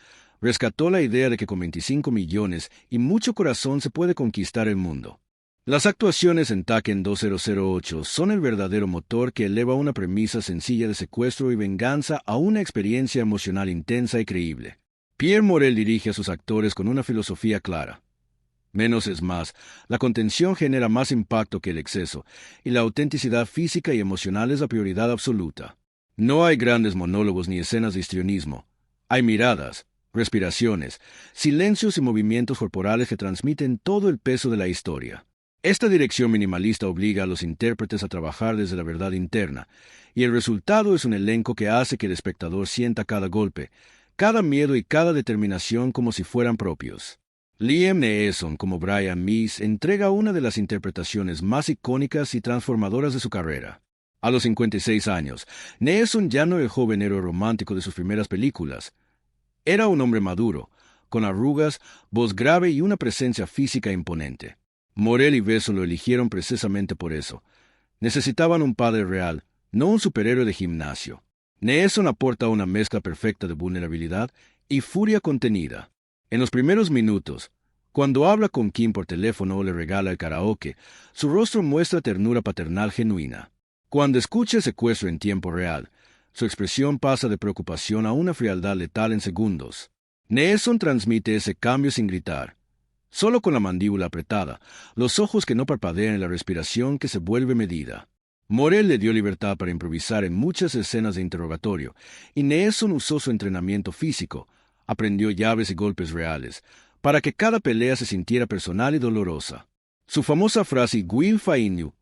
rescató la idea de que con 25 millones y mucho corazón se puede conquistar el mundo. Las actuaciones en Taken 2008 son el verdadero motor que eleva una premisa sencilla de secuestro y venganza a una experiencia emocional intensa y creíble. Pierre Morel dirige a sus actores con una filosofía clara. Menos es más, la contención genera más impacto que el exceso, y la autenticidad física y emocional es la prioridad absoluta. No hay grandes monólogos ni escenas de histrionismo. Hay miradas, respiraciones, silencios y movimientos corporales que transmiten todo el peso de la historia. Esta dirección minimalista obliga a los intérpretes a trabajar desde la verdad interna, y el resultado es un elenco que hace que el espectador sienta cada golpe, cada miedo y cada determinación como si fueran propios. Liam Neeson, como Brian Meese, entrega una de las interpretaciones más icónicas y transformadoras de su carrera. A los 56 años, Neeson ya no era el joven héroe romántico de sus primeras películas. Era un hombre maduro, con arrugas, voz grave y una presencia física imponente. Morel y Besson lo eligieron precisamente por eso. Necesitaban un padre real, no un superhéroe de gimnasio. Neeson aporta una mezcla perfecta de vulnerabilidad y furia contenida. En los primeros minutos, cuando habla con Kim por teléfono o le regala el karaoke, su rostro muestra ternura paternal genuina. Cuando escucha el secuestro en tiempo real, su expresión pasa de preocupación a una frialdad letal en segundos. Neeson transmite ese cambio sin gritar, solo con la mandíbula apretada, los ojos que no parpadean y la respiración que se vuelve medida. Morell le dio libertad para improvisar en muchas escenas de interrogatorio, y Neeson usó su entrenamiento físico, aprendió llaves y golpes reales, para que cada pelea se sintiera personal y dolorosa. Su famosa frase "Gwil fainu",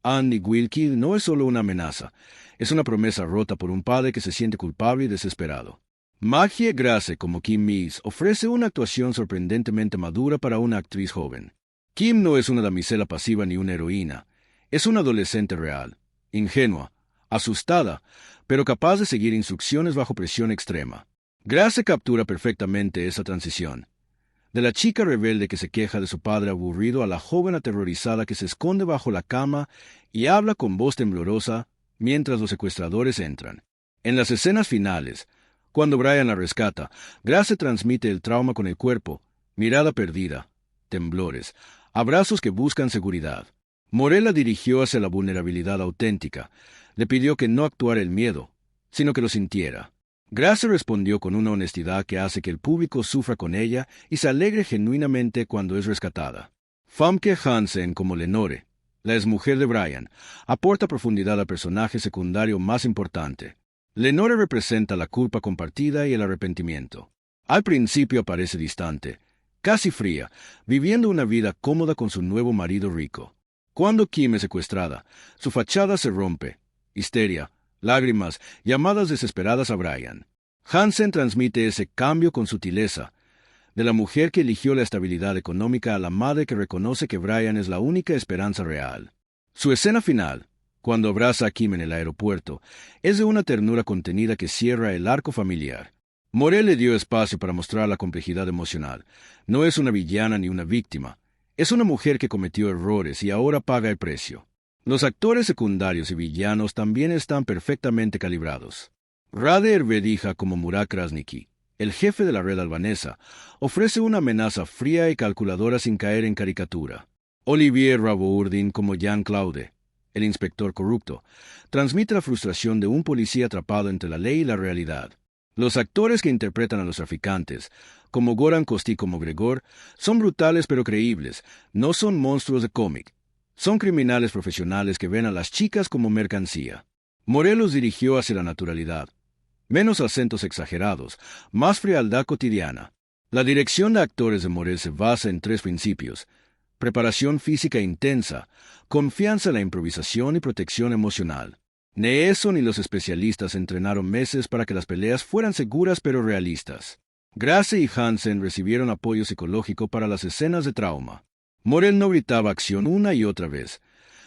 Annie Wilkie, no es solo una amenaza, es una promesa rota por un padre que se siente culpable y desesperado. Maggie Grace, como Kim Mees, ofrece una actuación sorprendentemente madura para una actriz joven. Kim no es una damisela pasiva ni una heroína, es una adolescente real, ingenua, asustada, pero capaz de seguir instrucciones bajo presión extrema. Grace captura perfectamente esa transición. De la chica rebelde que se queja de su padre aburrido a la joven aterrorizada que se esconde bajo la cama y habla con voz temblorosa mientras los secuestradores entran. En las escenas finales, cuando Brian la rescata, Grace transmite el trauma con el cuerpo, mirada perdida, temblores, abrazos que buscan seguridad. Morell la dirigió hacia la vulnerabilidad auténtica, le pidió que no actuara el miedo, sino que lo sintiera. Grace respondió con una honestidad que hace que el público sufra con ella y se alegre genuinamente cuando es rescatada. Famke Janssen como Lenore, la exmujer de Brian, aporta profundidad al personaje secundario más importante. Lenore representa la culpa compartida y el arrepentimiento. Al principio aparece distante, casi fría, viviendo una vida cómoda con su nuevo marido rico. Cuando Kim es secuestrada, su fachada se rompe, histeria, lágrimas, llamadas desesperadas a Brian. Janssen transmite ese cambio con sutileza, de la mujer que eligió la estabilidad económica a la madre que reconoce que Brian es la única esperanza real. Su escena final, cuando abraza a Kim en el aeropuerto, es de una ternura contenida que cierra el arco familiar. Morell le dio espacio para mostrar la complejidad emocional. No es una villana ni una víctima. Es una mujer que cometió errores y ahora paga el precio. Los actores secundarios y villanos también están perfectamente calibrados. Rade Ervedija como Murat Krasniqi, el jefe de la red albanesa, ofrece una amenaza fría y calculadora sin caer en caricatura. Olivier Rabourdin como Jean Claude, el inspector corrupto, transmite la frustración de un policía atrapado entre la ley y la realidad. Los actores que interpretan a los traficantes, como Goran Kosti como Gregor, son brutales pero creíbles, no son monstruos de cómic. Son criminales profesionales que ven a las chicas como mercancía. Morell los dirigió hacia la naturalidad. Menos acentos exagerados, más frialdad cotidiana. La dirección de actores de Morell se basa en 3 principios: preparación física intensa, confianza en la improvisación y protección emocional. Neeson y los especialistas entrenaron meses para que las peleas fueran seguras pero realistas. Grace y Janssen recibieron apoyo psicológico para las escenas de trauma. Morell no gritaba acción una y otra vez.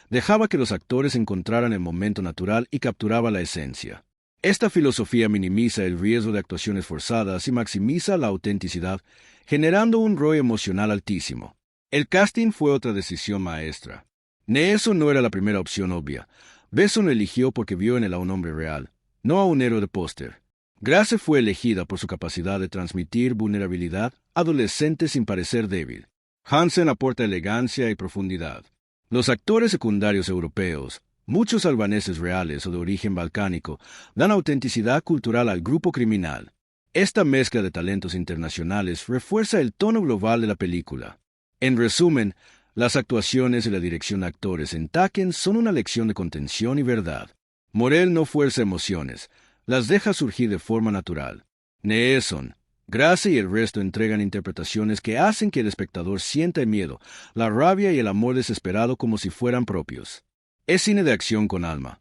Dejaba que los actores encontraran el momento natural y capturaba la esencia. Esta filosofía minimiza el riesgo de actuaciones forzadas y maximiza la autenticidad, generando un ROI emocional altísimo. El casting fue otra decisión maestra. Neeson no era la primera opción obvia. Besson lo eligió porque vio en él a un hombre real, no a un héroe de póster. Grace fue elegida por su capacidad de transmitir vulnerabilidad adolescente sin parecer débil. Janssen aporta elegancia y profundidad. Los actores secundarios europeos, muchos albaneses reales o de origen balcánico, dan autenticidad cultural al grupo criminal. Esta mezcla de talentos internacionales refuerza el tono global de la película. En resumen, las actuaciones y la dirección de actores en Taken son una lección de contención y verdad. Morell no fuerza emociones, las deja surgir de forma natural. Neeson, Grace y el resto entregan interpretaciones que hacen que el espectador sienta el miedo, la rabia y el amor desesperado como si fueran propios. Es cine de acción con alma.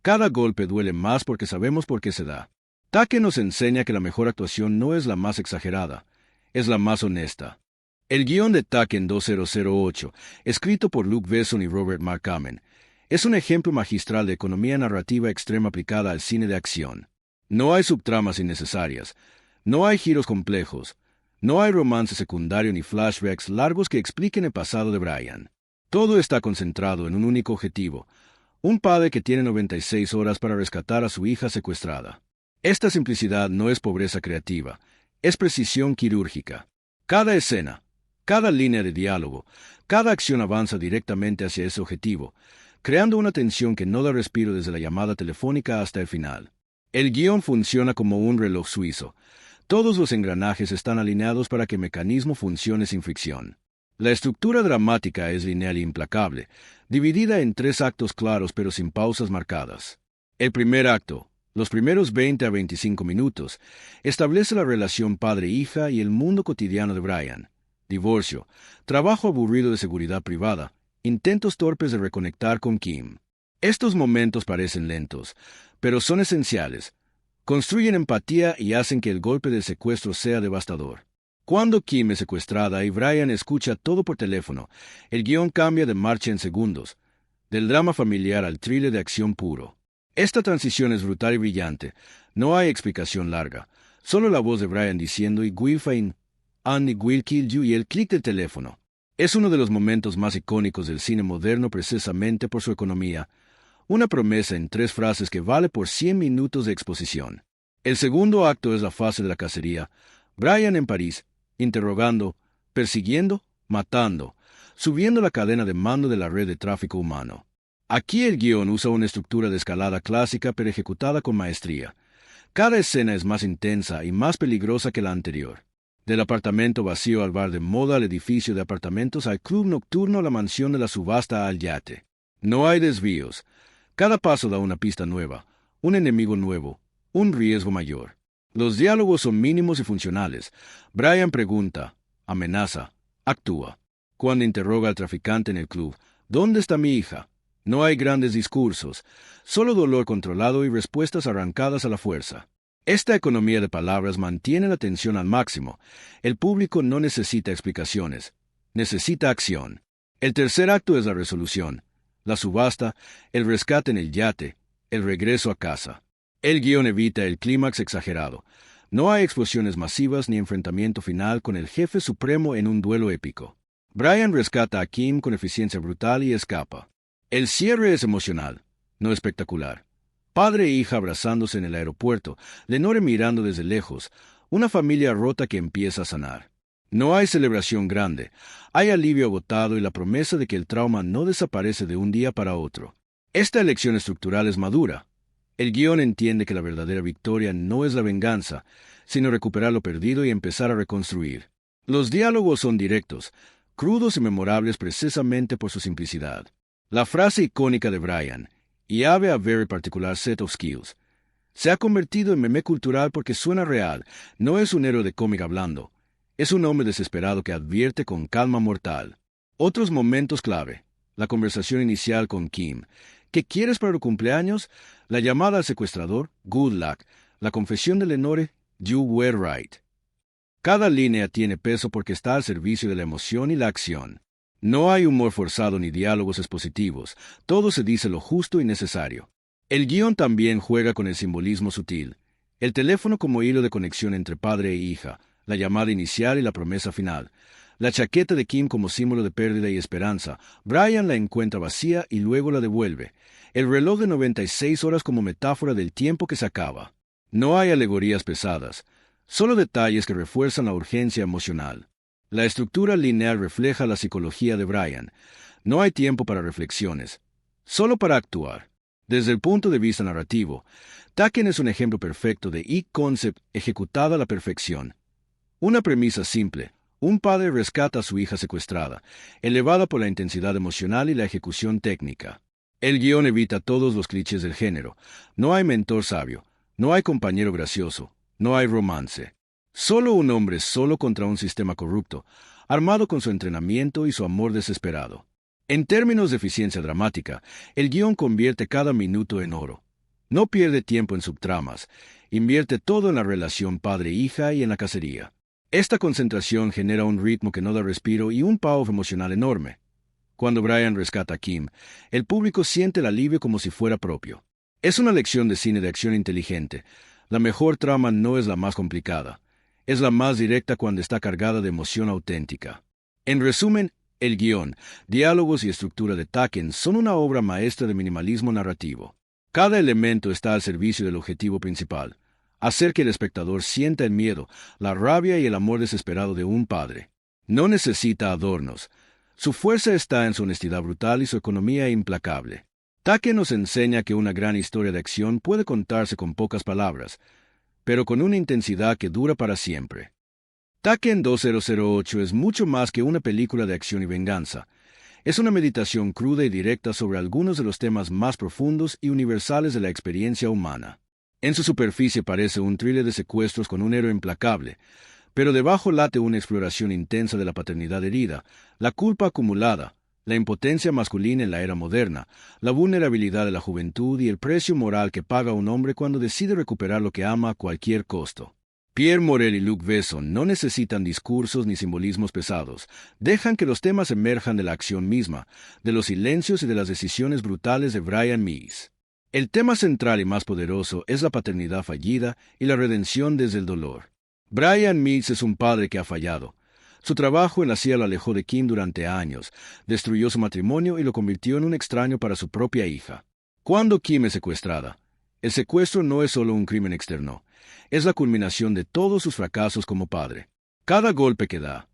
Cada golpe duele más porque sabemos por qué se da. Taken nos enseña que la mejor actuación no es la más exagerada, es la más honesta. El guión de Taken 2008, escrito por Luc Besson y Robert Markamen, es un ejemplo magistral de economía narrativa extrema aplicada al cine de acción. No hay subtramas innecesarias, no hay giros complejos, no hay romance secundario ni flashbacks largos que expliquen el pasado de Brian. Todo está concentrado en un único objetivo: un padre que tiene 96 horas para rescatar a su hija secuestrada. Esta simplicidad no es pobreza creativa, es precisión quirúrgica. Cada escena, cada línea de diálogo, cada acción avanza directamente hacia ese objetivo, creando una tensión que no da respiro desde la llamada telefónica hasta el final. El guión funciona como un reloj suizo. Todos los engranajes están alineados para que el mecanismo funcione sin fricción. La estructura dramática es lineal e implacable, dividida en 3 actos claros pero sin pausas marcadas. El primer acto, los primeros 20 a 25 minutos, establece la relación padre-hija y el mundo cotidiano de Brian. Divorcio, trabajo aburrido de seguridad privada, intentos torpes de reconectar con Kim. Estos momentos parecen lentos, pero son esenciales. Construyen empatía y hacen que el golpe del secuestro sea devastador. Cuando Kim es secuestrada y Brian escucha todo por teléfono, el guión cambia de marcha en segundos, del drama familiar al thriller de acción puro. Esta transición es brutal y brillante. No hay explicación larga, solo la voz de Brian diciendo "y Gwilfain, Annie will kill you" y el clic del teléfono. Es uno de los momentos más icónicos del cine moderno precisamente por su economía, una promesa en 3 frases que vale por 100 minutos de exposición. El segundo acto es la fase de la cacería. Brian en París, interrogando, persiguiendo, matando, subiendo la cadena de mando de la red de tráfico humano. Aquí el guión usa una estructura de escalada clásica pero ejecutada con maestría. Cada escena es más intensa y más peligrosa que la anterior. Del apartamento vacío al bar de moda, al edificio de apartamentos, al club nocturno, la mansión de la subasta, al yate. No hay desvíos. Cada paso da una pista nueva, un enemigo nuevo, un riesgo mayor. Los diálogos son mínimos y funcionales. Brian pregunta, amenaza, actúa. Cuando interroga al traficante en el club, ¿dónde está mi hija? No hay grandes discursos, solo dolor controlado y respuestas arrancadas a la fuerza. Esta economía de palabras mantiene la tensión al máximo. El público no necesita explicaciones, necesita acción. El tercer acto es la resolución, la subasta, el rescate en el yate, el regreso a casa. El guión evita el clímax exagerado. No hay explosiones masivas ni enfrentamiento final con el jefe supremo en un duelo épico. Brian rescata a Kim con eficiencia brutal y escapa. El cierre es emocional, no espectacular. Padre e hija abrazándose en el aeropuerto, Lenore mirando desde lejos, una familia rota que empieza a sanar. No hay celebración grande, hay alivio agotado y la promesa de que el trauma no desaparece de un día para otro. Esta elección estructural es madura. El guión entiende que la verdadera victoria no es la venganza, sino recuperar lo perdido y empezar a reconstruir. Los diálogos son directos, crudos y memorables precisamente por su simplicidad. La frase icónica de Brian, "I have a very particular set of skills", se ha convertido en meme cultural porque suena real. No es un héroe de cómic hablando, es un hombre desesperado que advierte con calma mortal. Otros momentos clave, la conversación inicial con Kim, ¿qué quieres para tu cumpleaños?, la llamada al secuestrador, "Good luck", la confesión de Lenore, "You were right". Cada línea tiene peso porque está al servicio de la emoción y la acción. No hay humor forzado ni diálogos expositivos, todo se dice lo justo y necesario. El guión también juega con el simbolismo sutil. El teléfono como hilo de conexión entre padre e hija, la llamada inicial y la promesa final. La chaqueta de Kim como símbolo de pérdida y esperanza. Brian la encuentra vacía y luego la devuelve. El reloj de 96 horas como metáfora del tiempo que se acaba. No hay alegorías pesadas, solo detalles que refuerzan la urgencia emocional. La estructura lineal refleja la psicología de Brian. No hay tiempo para reflexiones, solo para actuar. Desde el punto de vista narrativo, Taken es un ejemplo perfecto de E-Concept ejecutada a la perfección. Una premisa simple. Un padre rescata a su hija secuestrada, elevada por la intensidad emocional y la ejecución técnica. El guión evita todos los clichés del género. No hay mentor sabio, no hay compañero gracioso, no hay romance. Solo un hombre solo contra un sistema corrupto, armado con su entrenamiento y su amor desesperado. En términos de eficiencia dramática, el guión convierte cada minuto en oro. No pierde tiempo en subtramas, invierte todo en la relación padre-hija y en la cacería. Esta concentración genera un ritmo que no da respiro y un payoff emocional enorme. Cuando Brian rescata a Kim, el público siente el alivio como si fuera propio. Es una lección de cine de acción inteligente. La mejor trama no es la más complicada. Es la más directa cuando está cargada de emoción auténtica. En resumen, el guión, diálogos y estructura de Taken son una obra maestra de minimalismo narrativo. Cada elemento está al servicio del objetivo principal: hacer que el espectador sienta el miedo, la rabia y el amor desesperado de un padre. No necesita adornos. Su fuerza está en su honestidad brutal y su economía implacable. Taken nos enseña que una gran historia de acción puede contarse con pocas palabras. pero con una intensidad que dura para siempre. Taken 2008 es mucho más que una película de acción y venganza. Es una meditación cruda y directa sobre algunos de los temas más profundos y universales de la experiencia humana. En su superficie parece un thriller de secuestros con un héroe implacable, pero debajo late una exploración intensa de la paternidad herida, la culpa acumulada, la impotencia masculina en la era moderna, la vulnerabilidad de la juventud y el precio moral que paga un hombre cuando decide recuperar lo que ama a cualquier costo. Pierre Morel y Luc Besson no necesitan discursos ni simbolismos pesados, dejan que los temas emerjan de la acción misma, de los silencios y de las decisiones brutales de Brian Mees. El tema central y más poderoso es la paternidad fallida y la redención desde el dolor. Brian Mees es un padre que ha fallado. Su trabajo en la CIA lo alejó de Kim durante años, destruyó su matrimonio y lo convirtió en un extraño para su propia hija. Cuando Kim es secuestrada, el secuestro no es solo un crimen externo, es la culminación de todos sus fracasos como padre. Cada golpe que da,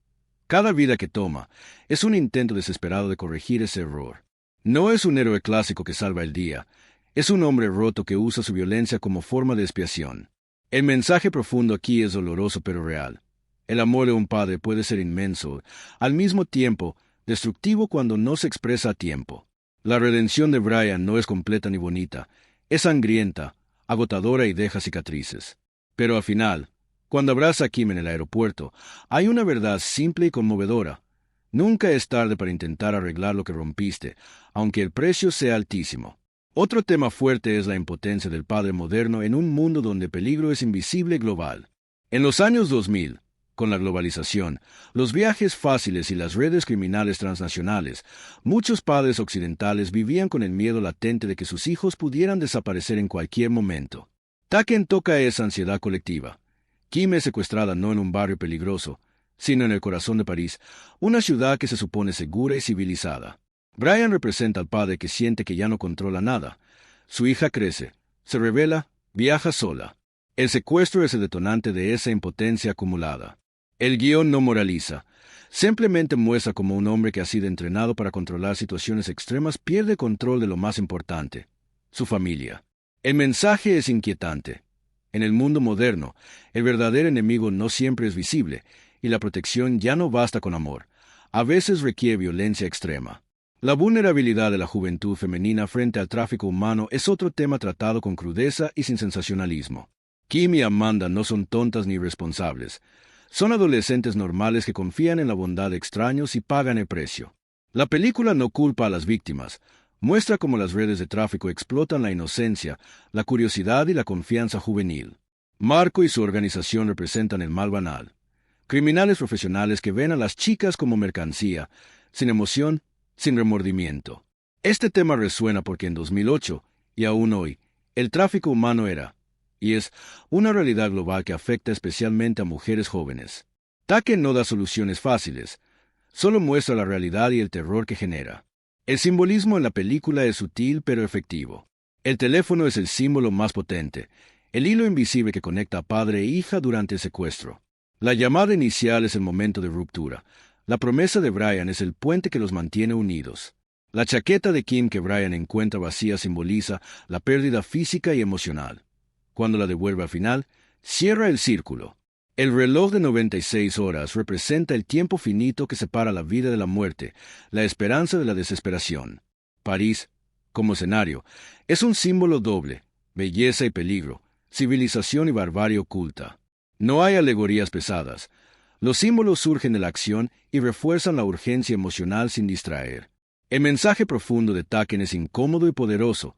cada vida que toma, es un intento desesperado de corregir ese error. No es un héroe clásico que salva el día, es un hombre roto que usa su violencia como forma de expiación. El mensaje profundo aquí es doloroso pero real. El amor de un padre puede ser inmenso, al mismo tiempo destructivo cuando no se expresa a tiempo. La redención de Brian no es completa ni bonita, es sangrienta, agotadora y deja cicatrices. Pero al final, cuando abraza a Kim en el aeropuerto, hay una verdad simple y conmovedora. Nunca es tarde para intentar arreglar lo que rompiste, aunque el precio sea altísimo. Otro tema fuerte es la impotencia del padre moderno en un mundo donde el peligro es invisible y global. En los años 2000, con la globalización, los viajes fáciles y las redes criminales transnacionales, muchos padres occidentales vivían con el miedo latente de que sus hijos pudieran desaparecer en cualquier momento. Taken toca esa ansiedad colectiva. Kim es secuestrada no en un barrio peligroso, sino en el corazón de París, una ciudad que se supone segura y civilizada. Brian representa al padre que siente que ya no controla nada. Su hija crece, se rebela, viaja sola. El secuestro es el detonante de esa impotencia acumulada. El guión no moraliza, simplemente muestra cómo un hombre que ha sido entrenado para controlar situaciones extremas pierde control de lo más importante, su familia. El mensaje es inquietante. En el mundo moderno, el verdadero enemigo no siempre es visible, y la protección ya no basta con amor. A veces requiere violencia extrema. La vulnerabilidad de la juventud femenina frente al tráfico humano es otro tema tratado con crudeza y sin sensacionalismo. Kim y Amanda no son tontas ni irresponsables. Son adolescentes normales que confían en la bondad de extraños y pagan el precio. La película no culpa a las víctimas. Muestra cómo las redes de tráfico explotan la inocencia, la curiosidad y la confianza juvenil. Marco y su organización representan el mal banal. Criminales profesionales que ven a las chicas como mercancía, sin emoción, sin remordimiento. Este tema resuena porque en 2008, y aún hoy, el tráfico humano era, y es, una realidad global que afecta especialmente a mujeres jóvenes. Taken no da soluciones fáciles, solo muestra la realidad y el terror que genera. El simbolismo en la película es sutil pero efectivo. El teléfono es el símbolo más potente, el hilo invisible que conecta a padre e hija durante el secuestro. La llamada inicial es el momento de ruptura. La promesa de Brian es el puente que los mantiene unidos. La chaqueta de Kim que Brian encuentra vacía simboliza la pérdida física y emocional. Cuando la devuelve al final, cierra el círculo. El reloj de 96 horas representa el tiempo finito que separa la vida de la muerte, la esperanza de la desesperación. París, como escenario, es un símbolo doble, belleza y peligro, civilización y barbarie oculta. No hay alegorías pesadas. Los símbolos surgen de la acción y refuerzan la urgencia emocional sin distraer. El mensaje profundo de Taken es incómodo y poderoso.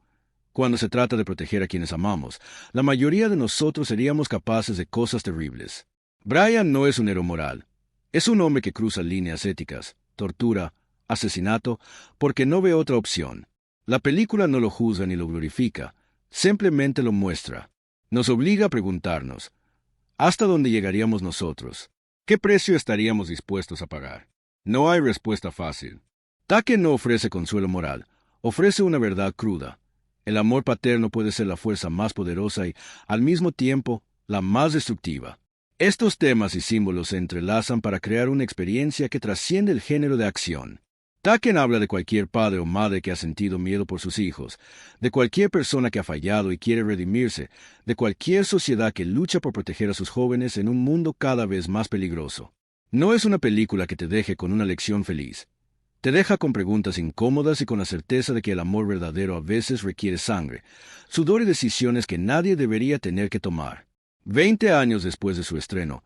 Cuando se trata de proteger a quienes amamos, la mayoría de nosotros seríamos capaces de cosas terribles. Brian no es un héroe moral. Es un hombre que cruza líneas éticas, tortura, asesinato, porque no ve otra opción. La película no lo juzga ni lo glorifica, simplemente lo muestra. Nos obliga a preguntarnos, ¿hasta dónde llegaríamos nosotros? ¿Qué precio estaríamos dispuestos a pagar? No hay respuesta fácil. Taken no ofrece consuelo moral, ofrece una verdad cruda. El amor paterno puede ser la fuerza más poderosa y, al mismo tiempo, la más destructiva. Estos temas y símbolos se entrelazan para crear una experiencia que trasciende el género de acción. Taken habla de cualquier padre o madre que ha sentido miedo por sus hijos, de cualquier persona que ha fallado y quiere redimirse, de cualquier sociedad que lucha por proteger a sus jóvenes en un mundo cada vez más peligroso. No es una película que te deje con una lección feliz. Te deja con preguntas incómodas y con la certeza de que el amor verdadero a veces requiere sangre, sudor y decisiones que nadie debería tener que tomar. 20 años después de su estreno,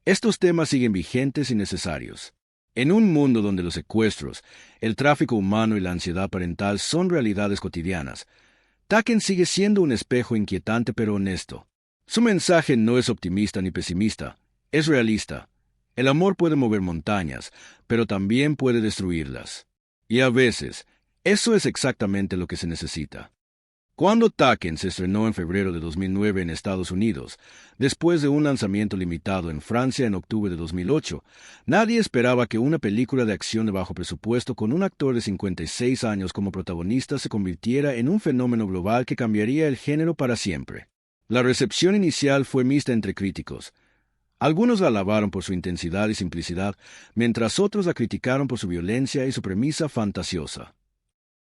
estos temas siguen vigentes y necesarios. En un mundo donde los secuestros, el tráfico humano y la ansiedad parental son realidades cotidianas, Taken sigue siendo un espejo inquietante pero honesto. Su mensaje no es optimista ni pesimista, es realista. El amor puede mover montañas, pero también puede destruirlas. Y a veces, eso es exactamente lo que se necesita. Cuando Taken se estrenó en febrero de 2009 en Estados Unidos, después de un lanzamiento limitado en Francia en octubre de 2008, nadie esperaba que una película de acción de bajo presupuesto con un actor de 56 años como protagonista se convirtiera en un fenómeno global que cambiaría el género para siempre. La recepción inicial fue mixta entre críticos. Algunos la alabaron por su intensidad y simplicidad, mientras otros la criticaron por su violencia y su premisa fantasiosa.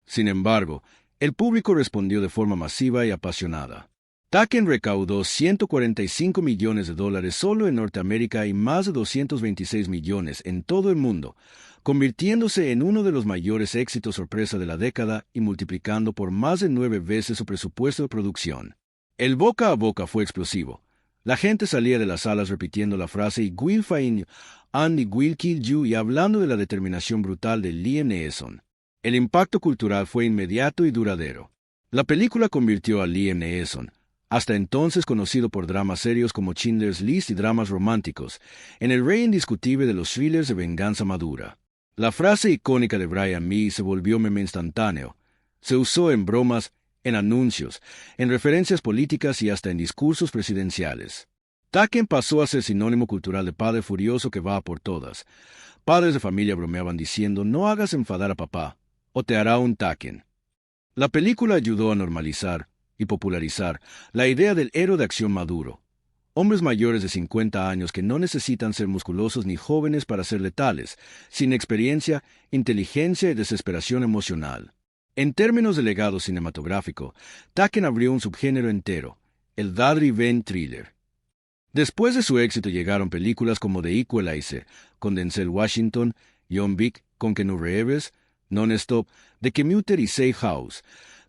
Sin embargo, el público respondió de forma masiva y apasionada. Taken recaudó $145 millones solo en Norteamérica y más de 226 millones en todo el mundo, convirtiéndose en uno de los mayores éxitos sorpresa de la década y multiplicando por más de 9 veces su presupuesto de producción. El boca a boca fue explosivo. La gente salía de las salas repitiendo la frase "I will find and I will kill you" y hablando de la determinación brutal de Liam Neeson. El impacto cultural fue inmediato y duradero. La película convirtió a Liam Neeson, hasta entonces conocido por dramas serios como Schindler's List y dramas románticos, en el rey indiscutible de los thrillers de venganza madura. La frase icónica de Brian Mee se volvió meme instantáneo. Se usó en bromas, en anuncios, en referencias políticas y hasta en discursos presidenciales. Taken pasó a ser sinónimo cultural de padre furioso que va a por todas. Padres de familia bromeaban diciendo "no hagas enfadar a papá, o te hará un Taken". La película ayudó a normalizar y popularizar la idea del héroe de acción maduro. Hombres mayores de 50 años que no necesitan ser musculosos ni jóvenes para ser letales, sin experiencia, inteligencia y desesperación emocional. En términos de legado cinematográfico, Taken abrió un subgénero entero, el Dad Revenge Thriller. Después de su éxito llegaron películas como The Equalizer, con Denzel Washington, John Wick, con Keanu Reeves, Non-Stop, The Commuter y Safe House,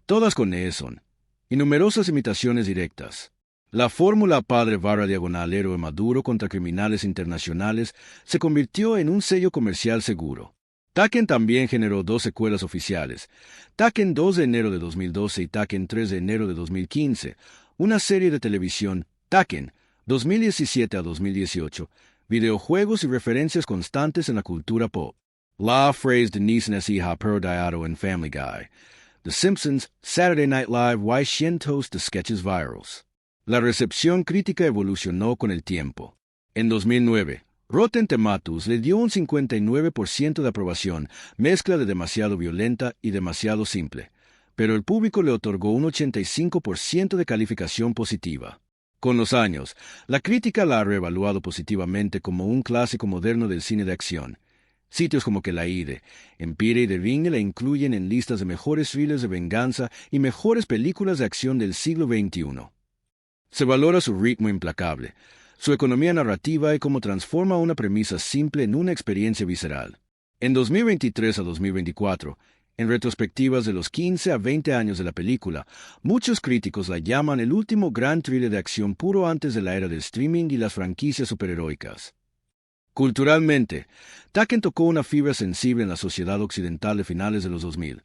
todas con Neeson, y numerosas imitaciones directas. La fórmula padre barra diagonal héroe maduro contra criminales internacionales se convirtió en un sello comercial seguro. Taken también generó 2 secuelas oficiales, Taken 2 de enero de 2012 y Taken 3 de enero de 2015, una serie de televisión, Taken, 2017 a 2018, videojuegos y referencias constantes en la cultura pop. La phrase de Neeson es hija parodiado en Family Guy, The Simpsons, Saturday Night Live, y cientos de sketches virals. La recepción crítica evolucionó con el tiempo. En 2009, Rotten Tomatoes le dio un 59% de aprobación, mezcla de demasiado violenta y demasiado simple, pero el público le otorgó un 85% de calificación positiva. Con los años, la crítica la ha reevaluado positivamente como un clásico moderno del cine de acción. Sitios como Kelaide, Empire y The Ring la incluyen en listas de mejores thrillers de venganza y mejores películas de acción del siglo XXI. Se valora su ritmo implacable, su economía narrativa y cómo transforma una premisa simple en una experiencia visceral. En 2023 a 2024, en retrospectivas de los 15 a 20 años de la película, muchos críticos la llaman el último gran thriller de acción puro antes de la era del streaming y las franquicias superheroicas. Culturalmente, Taken tocó una fibra sensible en la sociedad occidental de finales de los 2000,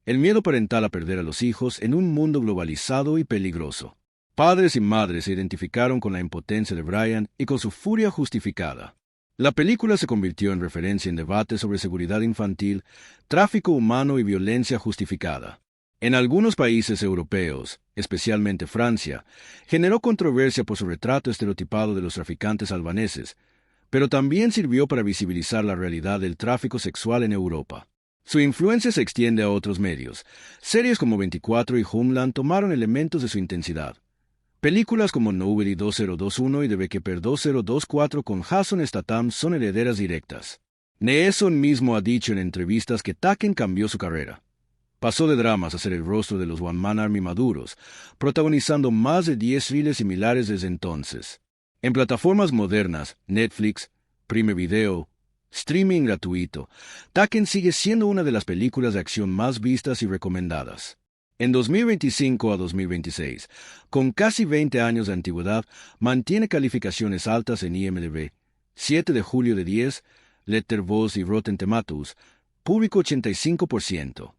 el miedo parental a perder a los hijos en un mundo globalizado y peligroso. Padres y madres se identificaron con la impotencia de Brian y con su furia justificada. La película se convirtió en referencia en debates sobre seguridad infantil, tráfico humano y violencia justificada. En algunos países europeos, especialmente Francia, generó controversia por su retrato estereotipado de los traficantes albaneses, pero también sirvió para visibilizar la realidad del tráfico sexual en Europa. Su influencia se extiende a otros medios. Series como 24 y Homeland tomaron elementos de su intensidad. Películas como Nobody 2021 y The Beekeeper 2024 con Jason Statham son herederas directas. Neeson mismo ha dicho en entrevistas que Taken cambió su carrera. Pasó de dramas a ser el rostro de los One Man Army maduros, protagonizando más de 10 thrillers similares desde entonces. En plataformas modernas, Netflix, Prime Video, streaming gratuito, Taken sigue siendo una de las películas de acción más vistas y recomendadas. En 2025 a 2026, con casi 20 años de antigüedad, mantiene calificaciones altas en IMDb, 7 de julio de 10, Letterboxd y Rotten Tomatoes, público 85%.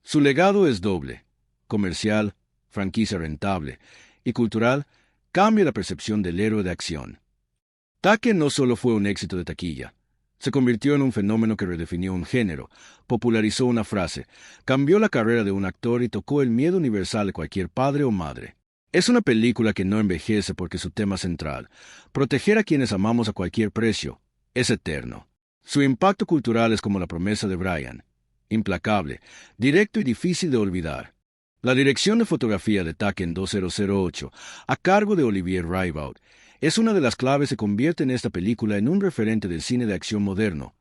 Su legado es doble: comercial, franquicia rentable, y cultural, cambia la percepción del héroe de acción. Taken no solo fue un éxito de taquilla, se convirtió en un fenómeno que redefinió un género, popularizó una frase, cambió la carrera de un actor y tocó el miedo universal de cualquier padre o madre. Es una película que no envejece porque su tema central, proteger a quienes amamos a cualquier precio, es eterno. Su impacto cultural es como la promesa de Brian: implacable, directo y difícil de olvidar. La dirección de fotografía de Taken 2008, a cargo de Olivier Ribaud, es una de las claves que convierte en esta película en un referente del cine de acción moderno,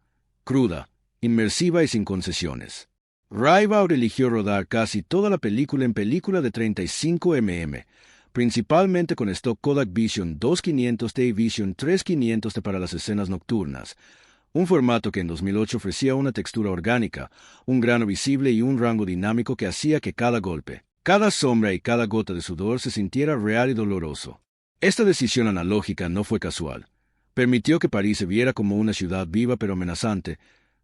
cruda, inmersiva y sin concesiones. Ribaud eligió rodar casi toda la película en película de 35 mm, principalmente con stock Kodak Vision 2500T y Vision 3500T para las escenas nocturnas, un formato que en 2008 ofrecía una textura orgánica, un grano visible y un rango dinámico que hacía que cada golpe, cada sombra y cada gota de sudor se sintiera real y doloroso. Esta decisión analógica no fue casual. Permitió que París se viera como una ciudad viva pero amenazante,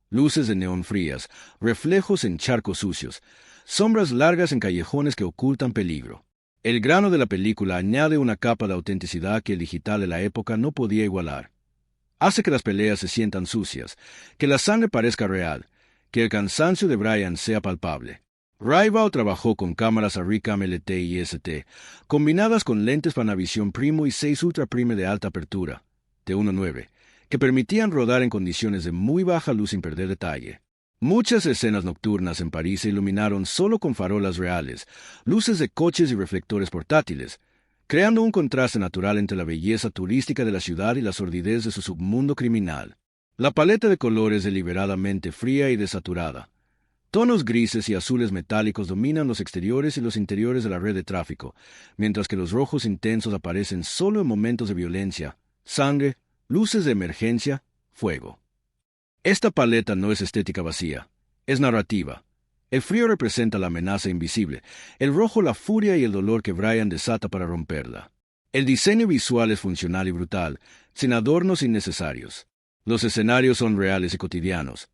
luces de neón frías, reflejos en charcos sucios, sombras largas en callejones que ocultan peligro. El grano de la película añade una capa de autenticidad que el digital de la época no podía igualar. Hace que las peleas se sientan sucias, que la sangre parezca real, que el cansancio de Brian sea palpable. Ribaud trabajó con cámaras Arricam LT y ST, combinadas con lentes Panavision Primo y 6 Ultra Prime de alta apertura, de 1.9, que permitían rodar en condiciones de muy baja luz sin perder detalle. Muchas escenas nocturnas en París se iluminaron solo con farolas reales, luces de coches y reflectores portátiles, creando un contraste natural entre la belleza turística de la ciudad y la sordidez de su submundo criminal. La paleta de colores deliberadamente fría y desaturada. Tonos grises y azules metálicos dominan los exteriores y los interiores de la red de tráfico, mientras que los rojos intensos aparecen solo en momentos de violencia, sangre, luces de emergencia, fuego. Esta paleta no es estética vacía, es narrativa. El frío representa la amenaza invisible, el rojo la furia y el dolor que Brian desata para romperla. El diseño visual es funcional y brutal, sin adornos innecesarios. Los escenarios son reales y cotidianos.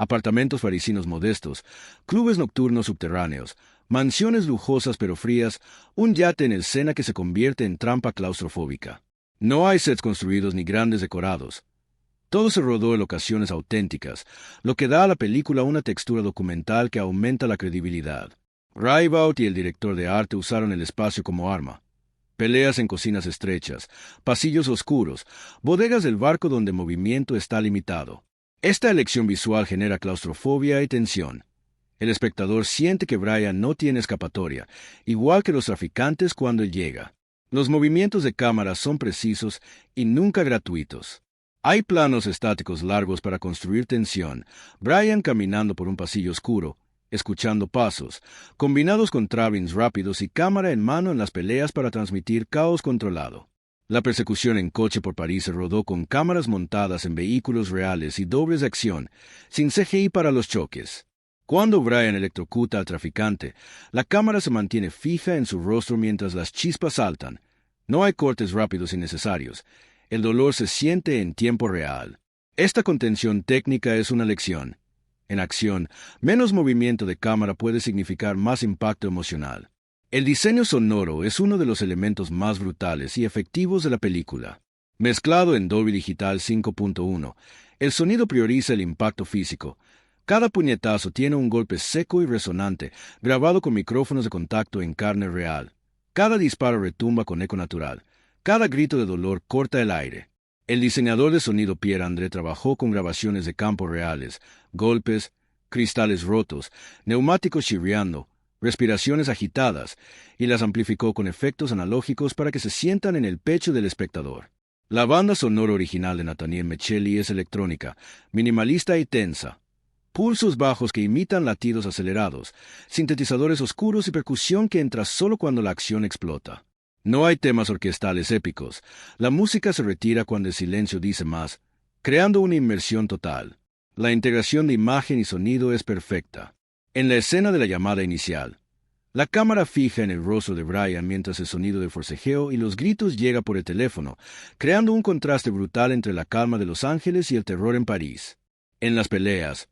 Apartamentos parisinos modestos, clubes nocturnos subterráneos, mansiones lujosas pero frías, un yate en el Sena que se convierte en trampa claustrofóbica. No hay sets construidos ni grandes decorados. Todo se rodó en locaciones auténticas, lo que da a la película una textura documental que aumenta la credibilidad. Ribaud y el director de arte usaron el espacio como arma. Peleas en cocinas estrechas, pasillos oscuros, bodegas del barco donde el movimiento está limitado. Esta elección visual genera claustrofobia y tensión. El espectador siente que Brian no tiene escapatoria, igual que los traficantes cuando él llega. Los movimientos de cámara son precisos y nunca gratuitos. Hay planos estáticos largos para construir tensión, Brian caminando por un pasillo oscuro, escuchando pasos, combinados con travelings rápidos y cámara en mano en las peleas para transmitir caos controlado. La persecución en coche por París se rodó con cámaras montadas en vehículos reales y dobles de acción, sin CGI para los choques. Cuando Brian electrocuta al traficante, la cámara se mantiene fija en su rostro mientras las chispas saltan. No hay cortes rápidos innecesarios. El dolor se siente en tiempo real. Esta contención técnica es una lección. En acción, menos movimiento de cámara puede significar más impacto emocional. El diseño sonoro es uno de los elementos más brutales y efectivos de la película. Mezclado en Dolby Digital 5.1, el sonido prioriza el impacto físico. Cada puñetazo tiene un golpe seco y resonante, grabado con micrófonos de contacto en carne real. Cada disparo retumba con eco natural. Cada grito de dolor corta el aire. El diseñador de sonido Pierre André trabajó con grabaciones de campo reales, golpes, cristales rotos, neumáticos chirriando, respiraciones agitadas, y las amplificó con efectos analógicos para que se sientan en el pecho del espectador. La banda sonora original de Nathaniel Michelli es electrónica, minimalista y tensa. Pulsos bajos que imitan latidos acelerados, sintetizadores oscuros y percusión que entra solo cuando la acción explota. No hay temas orquestales épicos. La música se retira cuando el silencio dice más, creando una inmersión total. La integración de imagen y sonido es perfecta. En la escena de la llamada inicial, la cámara fija en el rostro de Brian mientras el sonido de forcejeo y los gritos llega por el teléfono, creando un contraste brutal entre la calma de Los Ángeles y el terror en París. En las peleas,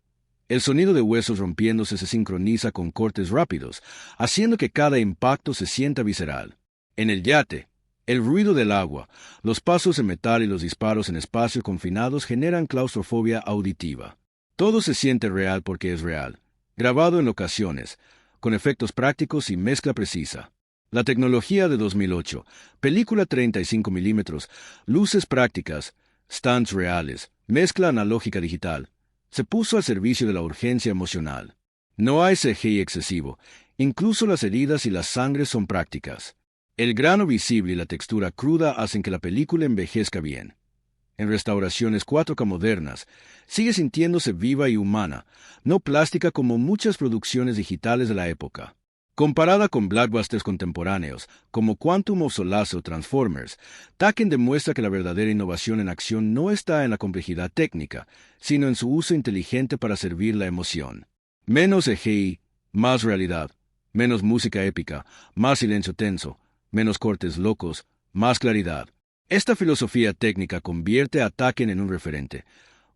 el sonido de huesos rompiéndose se sincroniza con cortes rápidos, haciendo que cada impacto se sienta visceral. En el yate, el ruido del agua, los pasos en metal y los disparos en espacios confinados generan claustrofobia auditiva. Todo se siente real porque es real, grabado en locaciones, con efectos prácticos y mezcla precisa. La tecnología de 2008, película 35 milímetros, luces prácticas, stunts reales, mezcla analógica digital, se puso al servicio de la urgencia emocional. No hay CGI excesivo, incluso las heridas y la sangre son prácticas. El grano visible y la textura cruda hacen que la película envejezca bien. En restauraciones 4K modernas, sigue sintiéndose viva y humana, no plástica como muchas producciones digitales de la época. Comparada con blockbusters contemporáneos, como Quantum of Solace o Transformers, Taken demuestra que la verdadera innovación en acción no está en la complejidad técnica, sino en su uso inteligente para servir la emoción. Menos CGI, más realidad, menos música épica, más silencio tenso, menos cortes locos, más claridad. Esta filosofía técnica convierte a Taken en un referente,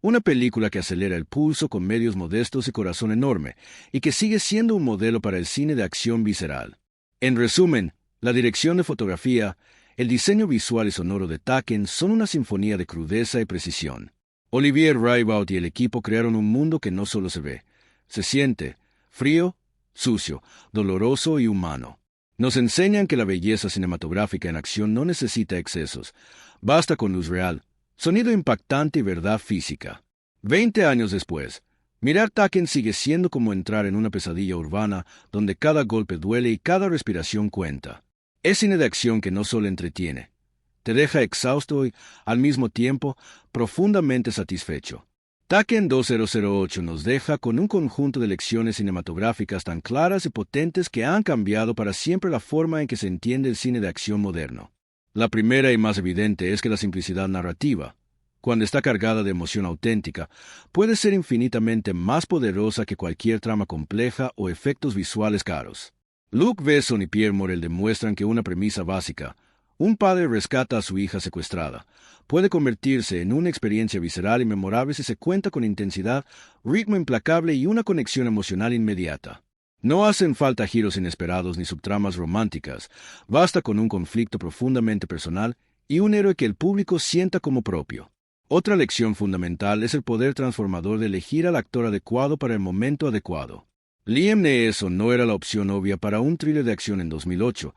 una película que acelera el pulso con medios modestos y corazón enorme, y que sigue siendo un modelo para el cine de acción visceral. En resumen, la dirección de fotografía, el diseño visual y sonoro de Taken son una sinfonía de crudeza y precisión. Olivier Raybaud y el equipo crearon un mundo que no solo se ve, se siente, frío, sucio, doloroso y humano. Nos enseñan que la belleza cinematográfica en acción no necesita excesos, basta con luz real, sonido impactante y verdad física. 20 años después, mirar Taken sigue siendo como entrar en una pesadilla urbana donde cada golpe duele y cada respiración cuenta. Es cine de acción que no solo entretiene, te deja exhausto y, al mismo tiempo, profundamente satisfecho. Taken 2008 nos deja con un conjunto de lecciones cinematográficas tan claras y potentes que han cambiado para siempre la forma en que se entiende el cine de acción moderno. La primera y más evidente es que la simplicidad narrativa, cuando está cargada de emoción auténtica, puede ser infinitamente más poderosa que cualquier trama compleja o efectos visuales caros. Luc Besson y Pierre Morel demuestran que una premisa básica, un padre rescata a su hija secuestrada, puede convertirse en una experiencia visceral y memorable si se cuenta con intensidad, ritmo implacable y una conexión emocional inmediata. No hacen falta giros inesperados ni subtramas románticas, basta con un conflicto profundamente personal y un héroe que el público sienta como propio. Otra lección fundamental es el poder transformador de elegir al actor adecuado para el momento adecuado. Liam Neeson no era la opción obvia para un thriller de acción en 2008,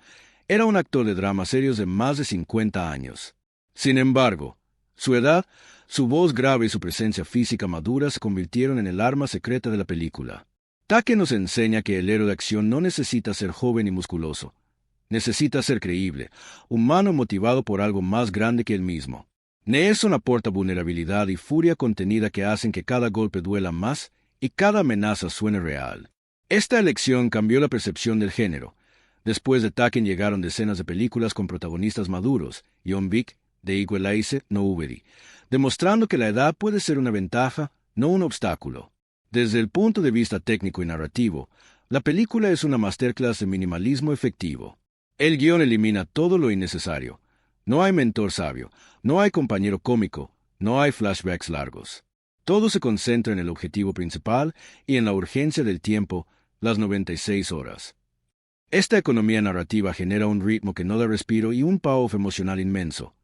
era un actor de dramas serios de más de 50 años. Sin embargo, su edad, su voz grave y su presencia física madura se convirtieron en el arma secreta de la película. Taken nos enseña que el héroe de acción no necesita ser joven y musculoso. Necesita ser creíble, humano motivado por algo más grande que él mismo. Neeson aporta vulnerabilidad y furia contenida que hacen que cada golpe duela más y cada amenaza suene real. Esta elección cambió la percepción del género. Después de Taken llegaron decenas de películas con protagonistas maduros, John Wick, The Equalizer, Nobody, demostrando que la edad puede ser una ventaja, no un obstáculo. Desde el punto de vista técnico y narrativo, la película es una masterclass de minimalismo efectivo. El guión elimina todo lo innecesario. No hay mentor sabio, no hay compañero cómico, no hay flashbacks largos. Todo se concentra en el objetivo principal y en la urgencia del tiempo, las 96 horas. Esta economía narrativa genera un ritmo que no da respiro y un payoff emocional inmenso.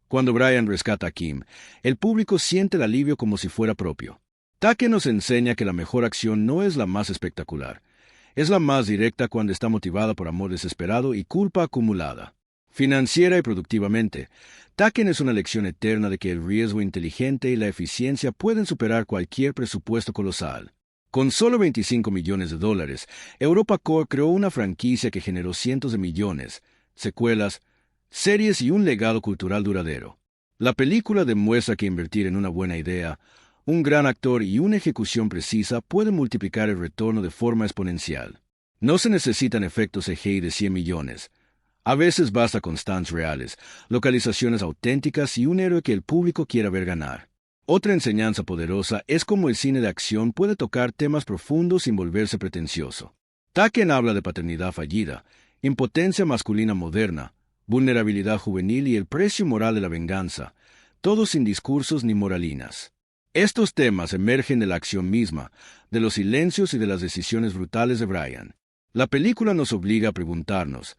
Cuando Brian rescata a Kim, el público siente el alivio como si fuera propio. Taken nos enseña que la mejor acción no es la más espectacular, es la más directa cuando está motivada por amor desesperado y culpa acumulada. Financiera y productivamente, Taken es una lección eterna de que el riesgo inteligente y la eficiencia pueden superar cualquier presupuesto colosal. Con solo $25 millones, EuropaCorp creó una franquicia que generó cientos de millones, secuelas, series y un legado cultural duradero. La película demuestra que invertir en una buena idea, un gran actor y una ejecución precisa puede multiplicar el retorno de forma exponencial. No se necesitan efectos CGI de 100 millones. A veces basta con stunts reales, localizaciones auténticas y un héroe que el público quiera ver ganar. Otra enseñanza poderosa es cómo el cine de acción puede tocar temas profundos sin volverse pretencioso. Taken habla de paternidad fallida, impotencia masculina moderna, vulnerabilidad juvenil y el precio moral de la venganza, todo sin discursos ni moralinas. Estos temas emergen de la acción misma, de los silencios y de las decisiones brutales de Brian. La película nos obliga a preguntarnos,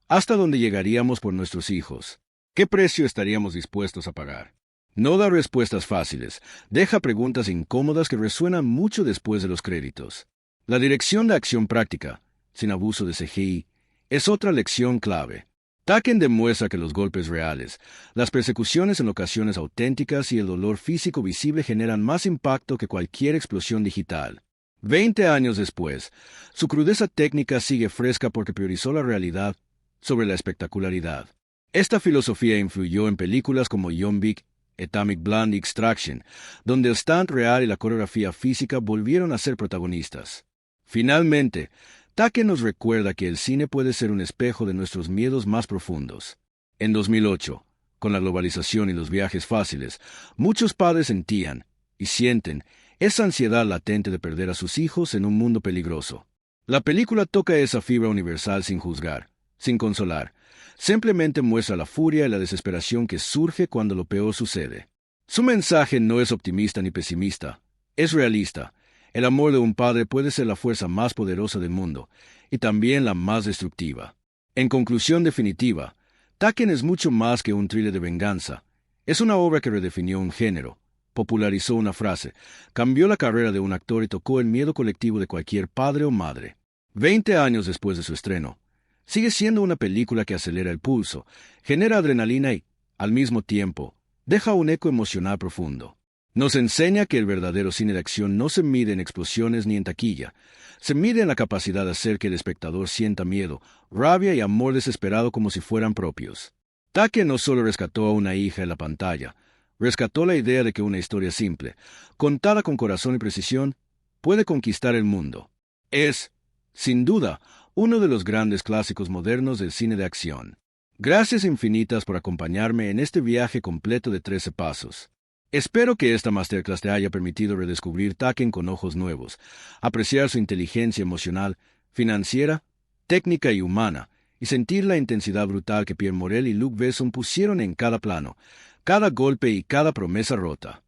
¿hasta dónde llegaríamos por nuestros hijos? ¿Qué precio estaríamos dispuestos a pagar? No da respuestas fáciles, deja preguntas incómodas que resuenan mucho después de los créditos. La dirección de acción práctica, sin abuso de CGI, es otra lección clave. Taken demuestra que los golpes reales, las persecuciones en ocasiones auténticas y el dolor físico visible generan más impacto que cualquier explosión digital. 20 años después, su crudeza técnica sigue fresca porque priorizó la realidad sobre la espectacularidad. Esta filosofía influyó en películas como John Wick, Atomic Blonde y Extraction, donde el stunt real y la coreografía física volvieron a ser protagonistas. Finalmente, Taken nos recuerda que el cine puede ser un espejo de nuestros miedos más profundos. En 2008, con la globalización y los viajes fáciles, muchos padres sentían, y sienten, esa ansiedad latente de perder a sus hijos en un mundo peligroso. La película toca esa fibra universal sin juzgar, sin consolar. Simplemente muestra la furia y la desesperación que surge cuando lo peor sucede. Su mensaje no es optimista ni pesimista, es realista. El amor de un padre puede ser la fuerza más poderosa del mundo, y también la más destructiva. En conclusión definitiva, Taken es mucho más que un thriller de venganza. Es una obra que redefinió un género, popularizó una frase, cambió la carrera de un actor y tocó el miedo colectivo de cualquier padre o madre. 20 años después de su estreno, sigue siendo una película que acelera el pulso, genera adrenalina y, al mismo tiempo, deja un eco emocional profundo. Nos enseña que el verdadero cine de acción no se mide en explosiones ni en taquilla, se mide en la capacidad de hacer que el espectador sienta miedo, rabia y amor desesperado como si fueran propios. Taken no solo rescató a una hija en la pantalla, rescató la idea de que una historia simple, contada con corazón y precisión, puede conquistar el mundo. Es, sin duda, uno de los grandes clásicos modernos del cine de acción. Gracias infinitas por acompañarme en este viaje completo de 13 pasos. Espero que esta masterclass te haya permitido redescubrir Taken con ojos nuevos, apreciar su inteligencia emocional, financiera, técnica y humana, y sentir la intensidad brutal que Pierre Morel y Luc Besson pusieron en cada plano, cada golpe y cada promesa rota.